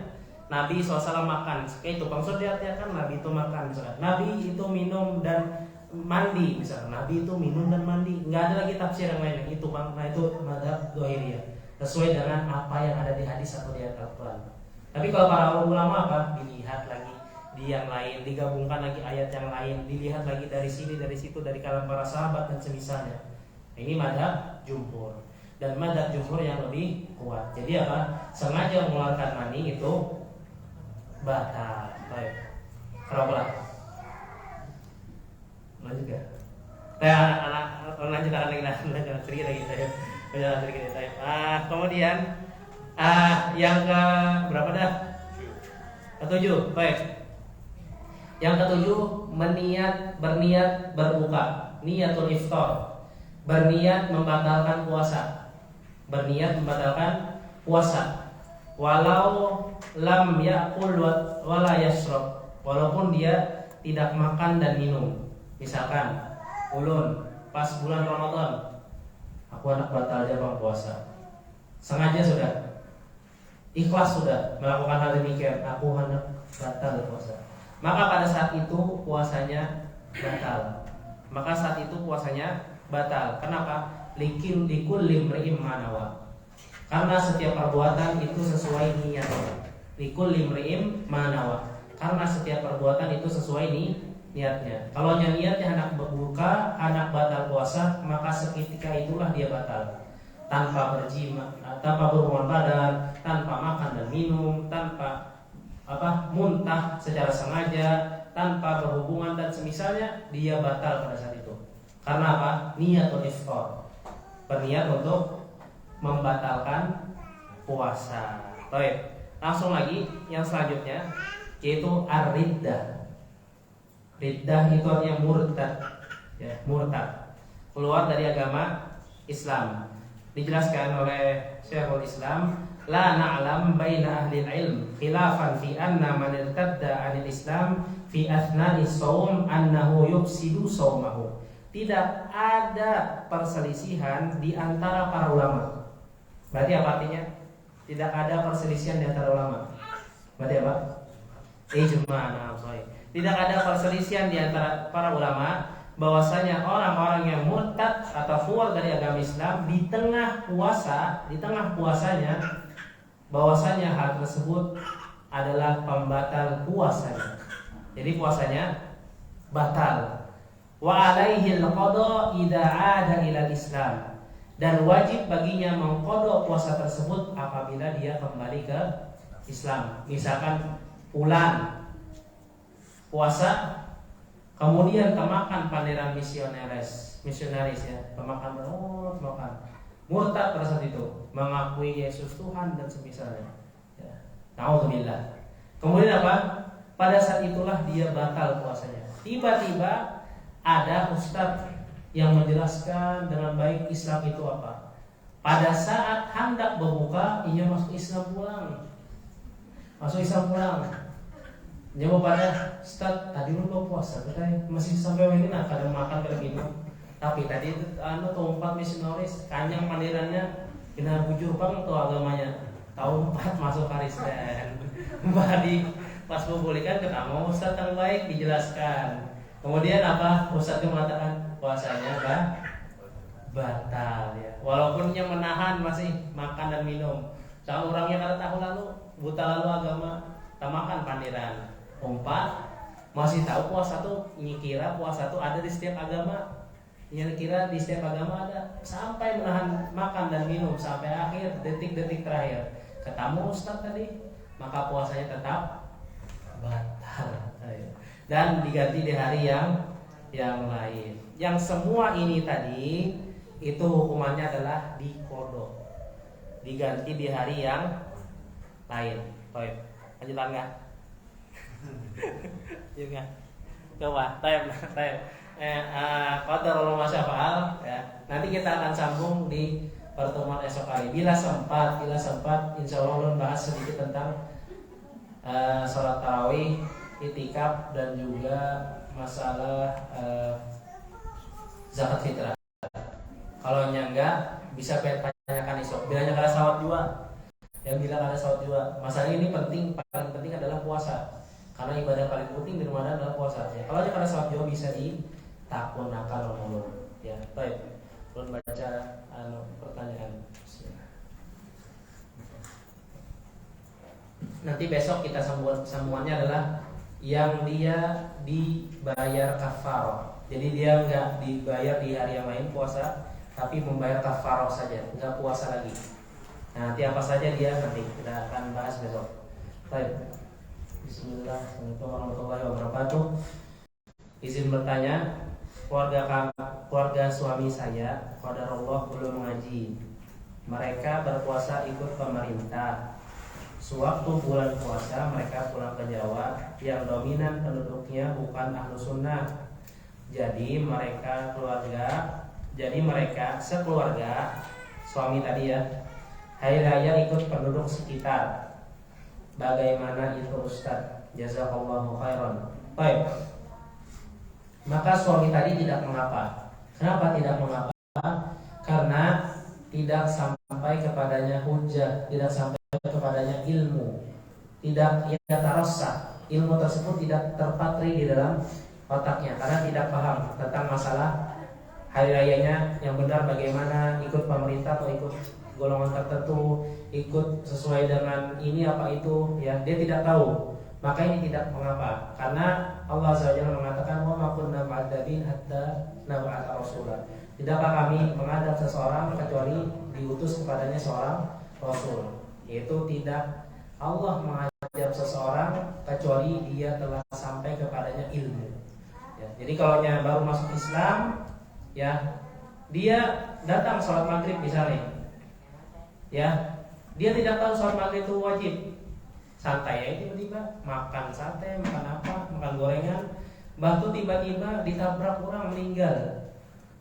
Nabi SAW makan, kayak itu maksud dia kan Nabi itu makan misalkan. Nabi itu minum dan mandi misalkan. Nabi itu minum dan mandi. Nggak ada lagi tafsir yang lain. Itu bang, nah itu madzhab Dzahiriyah. Sesuai dengan apa yang ada di hadis atau di ayat Al-Quran. Tapi kalau para ulama apa? Dilihat lagi di yang lain, digabungkan lagi ayat yang lain, dilihat lagi dari sini, dari situ, dari kalangan para sahabat dan semisalnya. Ini madzhab jumhur. Dan madzhab jumhur yang lebih kuat. Jadi apa? Sengaja mengeluarkan mani itu batal. Baik. Kenapa? Lanjut ya. Anak lanjut sedikit lagi saya. Sedikit saya. Kemudian yang ke berapa dah? Ketujuh. Baik. Yang ketujuh berniat berbuka, niatul iftar. Berniat membatalkan puasa. Berniat membatalkan puasa. Walau lam yakul wala yashrab, walaupun dia tidak makan dan minum. Misalkan ulun pas bulan Ramadan, aku anak batal aja bang puasa. Sengaja sudah, ikhlas sudah melakukan hal demikian, aku anak batal puasa. Maka pada saat itu puasanya batal. Kenapa? Likul limri'im manawa. Karena setiap perbuatan itu sesuai niat. Likul limri'im manawa. Karena setiap perbuatan itu sesuai niatnya. Kalau niatnya anak berbuka, anak batal puasa, maka seketika itulah dia batal. Tanpa berjima, tanpa berhubungan badan, tanpa makan dan minum, tanpa muntah secara sengaja, tanpa berhubungan dan semisalnya, dia batal pada saat itu. Karena apa? Niatul iftar. Berniat untuk membatalkan puasa. Baik. Langsung lagi yang selanjutnya yaitu ar-riddah. Riddah itu artinya murtad. Ya, murtad. Keluar dari agama Islam. Dijelaskan oleh Syekhul Islam, la na'lam baina ahli ilm khilafan fi anna man irtadda 'anil Islam fi athna'i shaum annahu yufsidu shaumahu. Tidak ada perselisihan di antara para ulama. Berarti apa artinya? Tidak ada perselisihan di antara ulama. Berarti apa? Ijma'. Tidak ada perselisihan di antara para ulama bahwasanya orang-orang yang murtad atau keluar dari agama Islam di tengah puasanya, bahwasanya hal tersebut adalah pembatal puasanya. Jadi puasanya batal. Wa alaihi al-qada idza 'ada ila Islam. Dan wajib baginya mengqada puasa tersebut apabila dia kembali ke Islam. Misalkan bulan puasa kemudian kemakan panderan misionaris ya, kemakan murtad pada saat itu, mengakui Yesus Tuhan dan semisalnya. Ya. Nauzubillah. Kemudian apa? Pada saat itulah dia batal puasanya. Tiba-tiba ada ustadz yang menjelaskan dengan baik Islam itu apa. Pada saat hendak berbuka, ia masuk Islam pulang. Jawab pada Ustaz, tadi lu mau puasa, katanya masih sampai ini nak kadang makan kadang minum. Tapi tadi itu tempat misionaris, kanyang pandirannya kena bujur bang tuh agamanya. Tahun 4 masuk Kristen. Badi pas memulihkan ketemu Ustaz yang baik dijelaskan. Kemudian apa? Ustaz itu mengatakan puasanya batal ya. Walaupun yang menahan masih makan dan minum. Soal orangnya kata tahun lalu buta lalu agama, tak makan pandiran. Masih tahu puasa tuh, kira puasa tuh ada di setiap agama. Kira di setiap agama ada, sampai menahan makan dan minum sampai akhir detik-detik terakhir. Ketemu Ustaz tadi, maka puasanya tetap batal. Dan diganti di hari yang lain. Yang semua ini tadi itu hukumannya adalah diqadha. Diganti di hari yang lain. Baik. Lanjutan enggak? Juga. Coba, tayeb. Qadarullah masyafa'al ya. Nanti kita akan sambung di pertemuan esok hari. Bila sempat insyaallah ulun bahas sedikit tentang salat tarawih, itikaf dan juga masalah zakat fitrah. Kalau enggak bisa tanyakan esok. Bilanya kalau sawat 2 yang bilang ada sholat juga. Masalah ini penting, paling penting adalah puasa. Karena ibadah paling penting di Ramadan adalah puasa. Ya, kalau ada sholat juga bisa ditakunakan oleh ya. Baik. Belum baca pertanyaan. Nanti besok kita sambungannya adalah yang dia dibayar kafarah. Jadi dia nggak dibayar di hari yang lain puasa, tapi membayar kafarah saja, nggak puasa lagi. Nah, nanti apa saja dia nanti kita akan bahas besok. Baik. Bismillah, Assalamualaikum warahmatullahi wabarakatuh. Izin bertanya, keluarga suami saya, qadarullah belum mengaji. Mereka berpuasa ikut pemerintah. Sewaktu bulan puasa mereka pulang ke Jawa, yang dominan penduduknya bukan ahlu sunnah. Jadi mereka sekeluarga suami tadi ya, hari raya ikut penduduk sekitar. Bagaimana itu Ustaz? Jazakallahu khairan. Baik. Maka suami tadi tidak mengapa. Kenapa tidak mengapa? Karena tidak sampai kepadanya hujah, tidak sampai kepadanya ilmu, tidak yatarassa, ilmu tersebut tidak terpatri di dalam otaknya karena tidak paham tentang masalah hari rayanya yang benar bagaimana, ikut pemerintah atau ikut golongan tertentu, ikut sesuai dengan ini apa itu ya, dia tidak tahu. Maka ini tidak mengapa karena Allah SWT mengatakan wa ma kunna mu'adzabin hatta nab'atsa rasulah. Tidakkah kami mengadab seseorang kecuali diutus kepadanya seorang rasul. Yaitu tidak Allah mengadab seseorang kecuali dia telah sampai kepadanya ilmu ya. Jadi kalau baru masuk Islam ya, dia datang sholat maghrib misalnya ya, dia tidak tahu sholat maghrib itu wajib, santai ya, tiba-tiba makan sate, makan apa, makan gorengan, batu tiba-tiba ditabrak orang meninggal.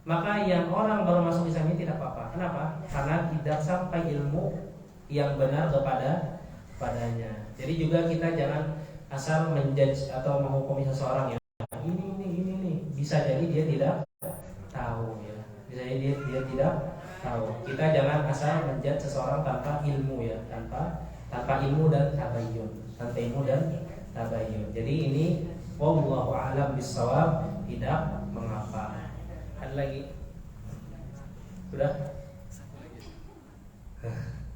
Maka yang orang baru masuk Islam ini tidak apa-apa. Kenapa? Karena tidak sampai ilmu yang benar kepadanya. Jadi juga kita jangan asal menjudge atau menghukumi seseorang ya. Ini bisa jadi dia tidak tahu ya. Bisa jadi dia tidak tahu. Kita jangan asal menjudge seseorang tanpa ilmu ya, tanpa ilmu dan tabayyun. Jadi ini wallahu a'lam bissawab, tidak mengapa. Ada lagi? Sudah?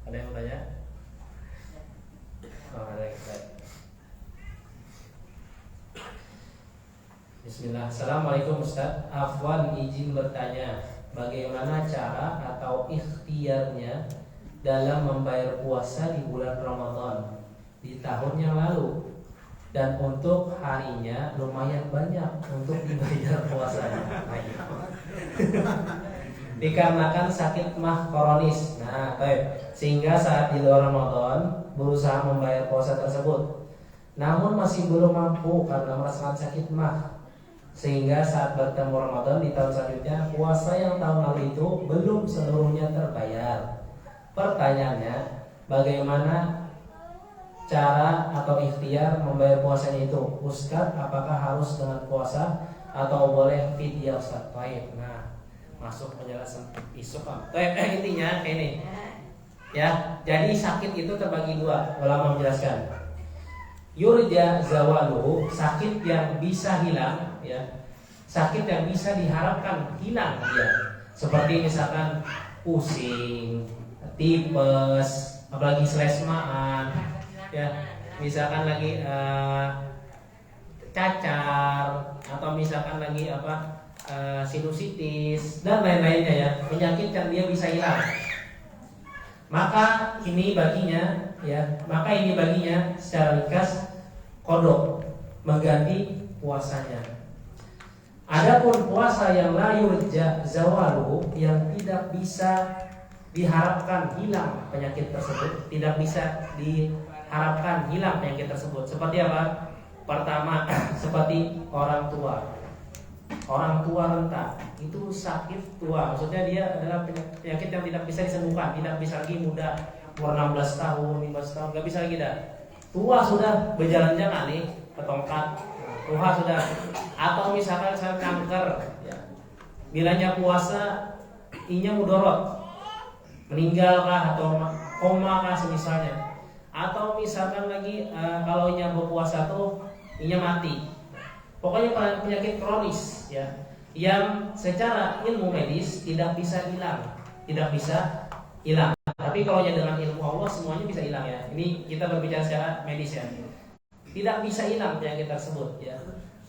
Ada yang bertanya? Oh, ada yang bertanya. Bismillah. Assalamualaikum Ustaz. Afwan izin bertanya, bagaimana cara atau ikhtiarnya dalam membayar puasa di bulan Ramadan di tahun yang lalu, dan untuk harinya lumayan banyak untuk dibayar puasanya. Dikarenakan sakit mah kronis. Nah, baik. Sehingga saat di luar Ramadan berusaha membayar puasa tersebut, namun masih belum mampu karena merasakan sakit mah. Sehingga saat bertemu Ramadan di tahun selanjutnya, puasa yang tahun lalu itu belum seluruhnya terbayar. Pertanyaannya, bagaimana cara atau ikhtiar membayar puasanya itu? Ustaz, apakah harus dengan puasa atau boleh fidyah Ustaz? Baik. Nah, masuk penjelasan isu kan. Intinya ini. Ya, jadi sakit itu terbagi dua. Ulama menjelaskan. Yurja zawaluhu, sakit yang bisa hilang ya. Sakit yang bisa diharapkan hilang ya. Seperti misalkan pusing, tipes, apalagi selesmaan ya. Misalkan lagi cacar, atau misalkan lagi sinusitis dan lain-lainnya ya, penyakit yang dia bisa hilang. Maka ini baginya secara ringkas qadha, mengganti puasanya. Adapun puasa yang la yurja zawalu, yang tidak bisa diharapkan hilang penyakit tersebut, tidak bisa diharapkan hilang penyakit tersebut. Seperti apa? Pertama, seperti orang tua renta, itu sakit tua, maksudnya dia adalah penyakit yang tidak bisa disembuhkan, tidak bisa lagi muda, umur 16 tahun, 15 tahun, gak bisa lagi dah. Tua sudah berjalan-jalan nih, ketongkat, tua sudah. Atau misalkan saya kanker, ya. Bilanya puasa, inya mudorot, meninggal kah atau koma kah semisalnya. Atau misalkan lagi kalau nya berpuasa tuh nya mati. Pokoknya penyakit kronis ya, yang secara ilmu medis tidak bisa hilang, tidak bisa hilang. Tapi kalau dengan ilmu Allah semuanya bisa hilang ya. Ini kita berbicara secara medis ya. Tidak bisa hilang penyakit tersebut ya.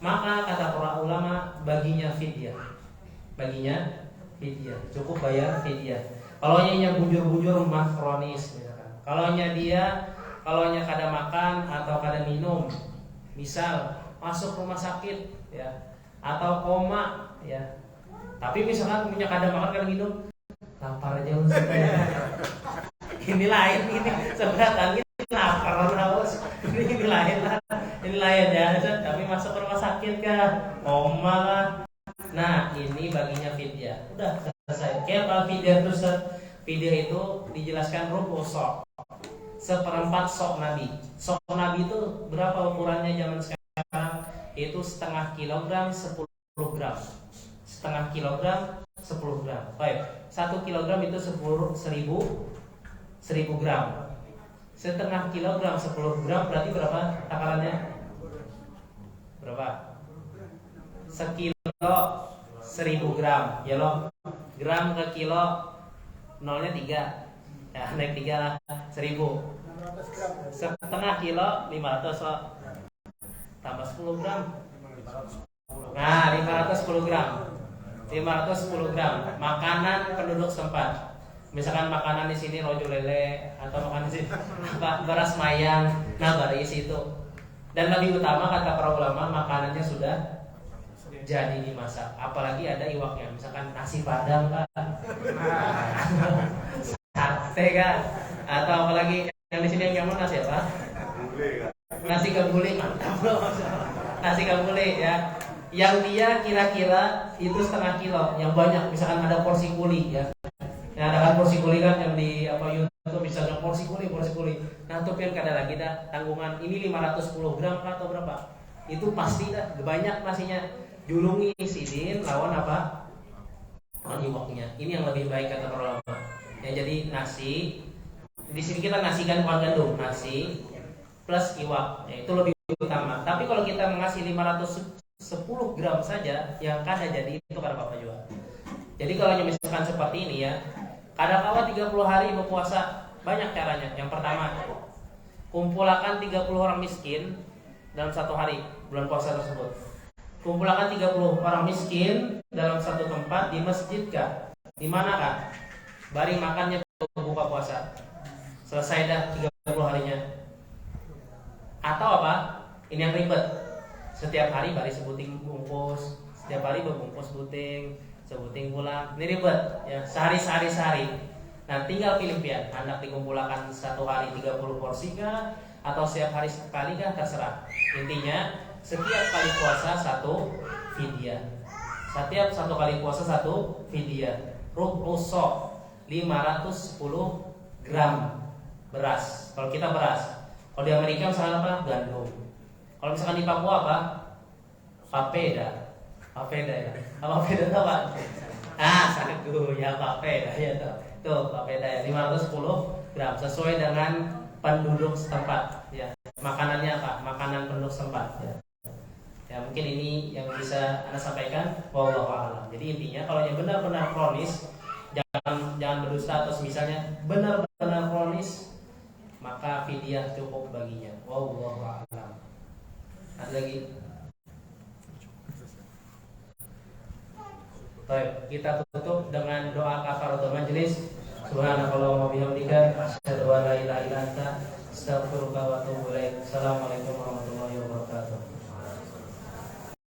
Maka kata para ulama baginya fidyah. Baginya fidyah, cukup bayar fidyah. Kalau nya bujur-bujur mah kronis misalkan. Kalau nya kada makan atau kada minum, misal masuk rumah sakit ya, atau koma ya. Tapi misalkan punya kada makan kada minum, lapar aja ya. Ini lain ini sebenarnya lapar haus. Ini lain lah. Ini lain ya. Tapi masuk rumah sakit kah, koma lah. Nah, ini baginya fidyah. Udah selesai. Kayak apa fidyah itu? Fidyah itu dijelaskan rubu sok. Seperempat sok Nabi. Sok Nabi itu berapa ukurannya zaman sekarang? Itu setengah kilogram 10 gram. Setengah kilogram 10 gram. Baik, 1 kilogram itu 1000 gram. Setengah kilogram 10 gram berarti berapa takarannya? Berapa? Sekilo 1000 gram. Ya loh. Gram ke kilo nolnya 3. Ya, naik 3 lah, 1000. Setengah kilo 500 loh. Tambah 10 gram. Nah, 510 gram. 510 gram makanan penduduk setempat. Misalkan makanan di sini rojo lele atau makanan di sini beras mayang. Nah, dari situ. Dan lebih utama kata para ulama makanannya sudah jadi dimasak. Apalagi ada iwaknya. Misalkan nasi padang kan. Sate kan. Atau apalagi yang di sini yang nyaman nasi apa? Nasi kebuli, mantap loh. Nasi kebuli ya. Yang dia kira-kira itu setengah kilo, yang banyak misalkan ada porsi kuli ya. Nah, ada kan porsi kuli kan yang di YouTube misalnya porsi kuli. Nah, tuh kan kada lagi dah tanggungan ini 510 gram atau berapa? Itu pasti dah banyak nasinya. Julungi sidin lawan apa? Iwaknya. Ini yang lebih baik kata para ulama. Yang jadi nasi di sini kita nasikan bukan gandum, nasi plus iwak. Ya, itu lebih utama. Tapi kalau kita mengasih 510 gram saja yang kada jadi itu kada apa-apa juga. Jadi kalau misalkan seperti ini ya, kada kawa 30 hari berpuasa, banyak caranya. Yang pertama, kumpulkan 30 orang miskin dalam satu hari bulan puasa tersebut. Kumpulkan 30 orang miskin dalam satu tempat di masjid kah? Di mana kah? Bari makannya buka puasa. Selesai dah 30 harinya. Atau apa? Ini yang ribet. Setiap hari bari sebuting bungkus, setiap hari berbungkus sebuting pulang. Ini ribet ya, sehari. Nah, tinggal pilih pian, hendak dikumpulkan satu hari 30 porsi kah atau setiap hari sekali kah, terserah. Intinya setiap kali puasa satu fidyah. Setiap satu kali puasa satu fidyah. Rubu sok 510 gram beras. Kalau kita beras. Kalau di Amerika misalnya apa? Gandum. Kalau misalkan di Papua apa? Papeda ya. Apa papeda itu apa? Sagu ya, papeda ya tuh. Tuh papeda ya 510 gram sesuai dengan penduduk setempat ya. Makanannya apa? Makanan penduduk setempat ya. Ya mungkin ini yang bisa Anda sampaikan. Wallahu a'lam. Jadi intinya kalau yang benar-benar kronis jangan berdusta atau misalnya benar-benar kronis maka fidyah cukup baginya. Wallahu a'lam. Ada lagi? Baik, kita tutup dengan doa kafaratul majelis. Subhanakallahumma wa bihamdika asyhadu an la ilaha illa anta astaghfiruka wa atubu ilaik. Assalamualaikum warahmatullahi wabarakatuh.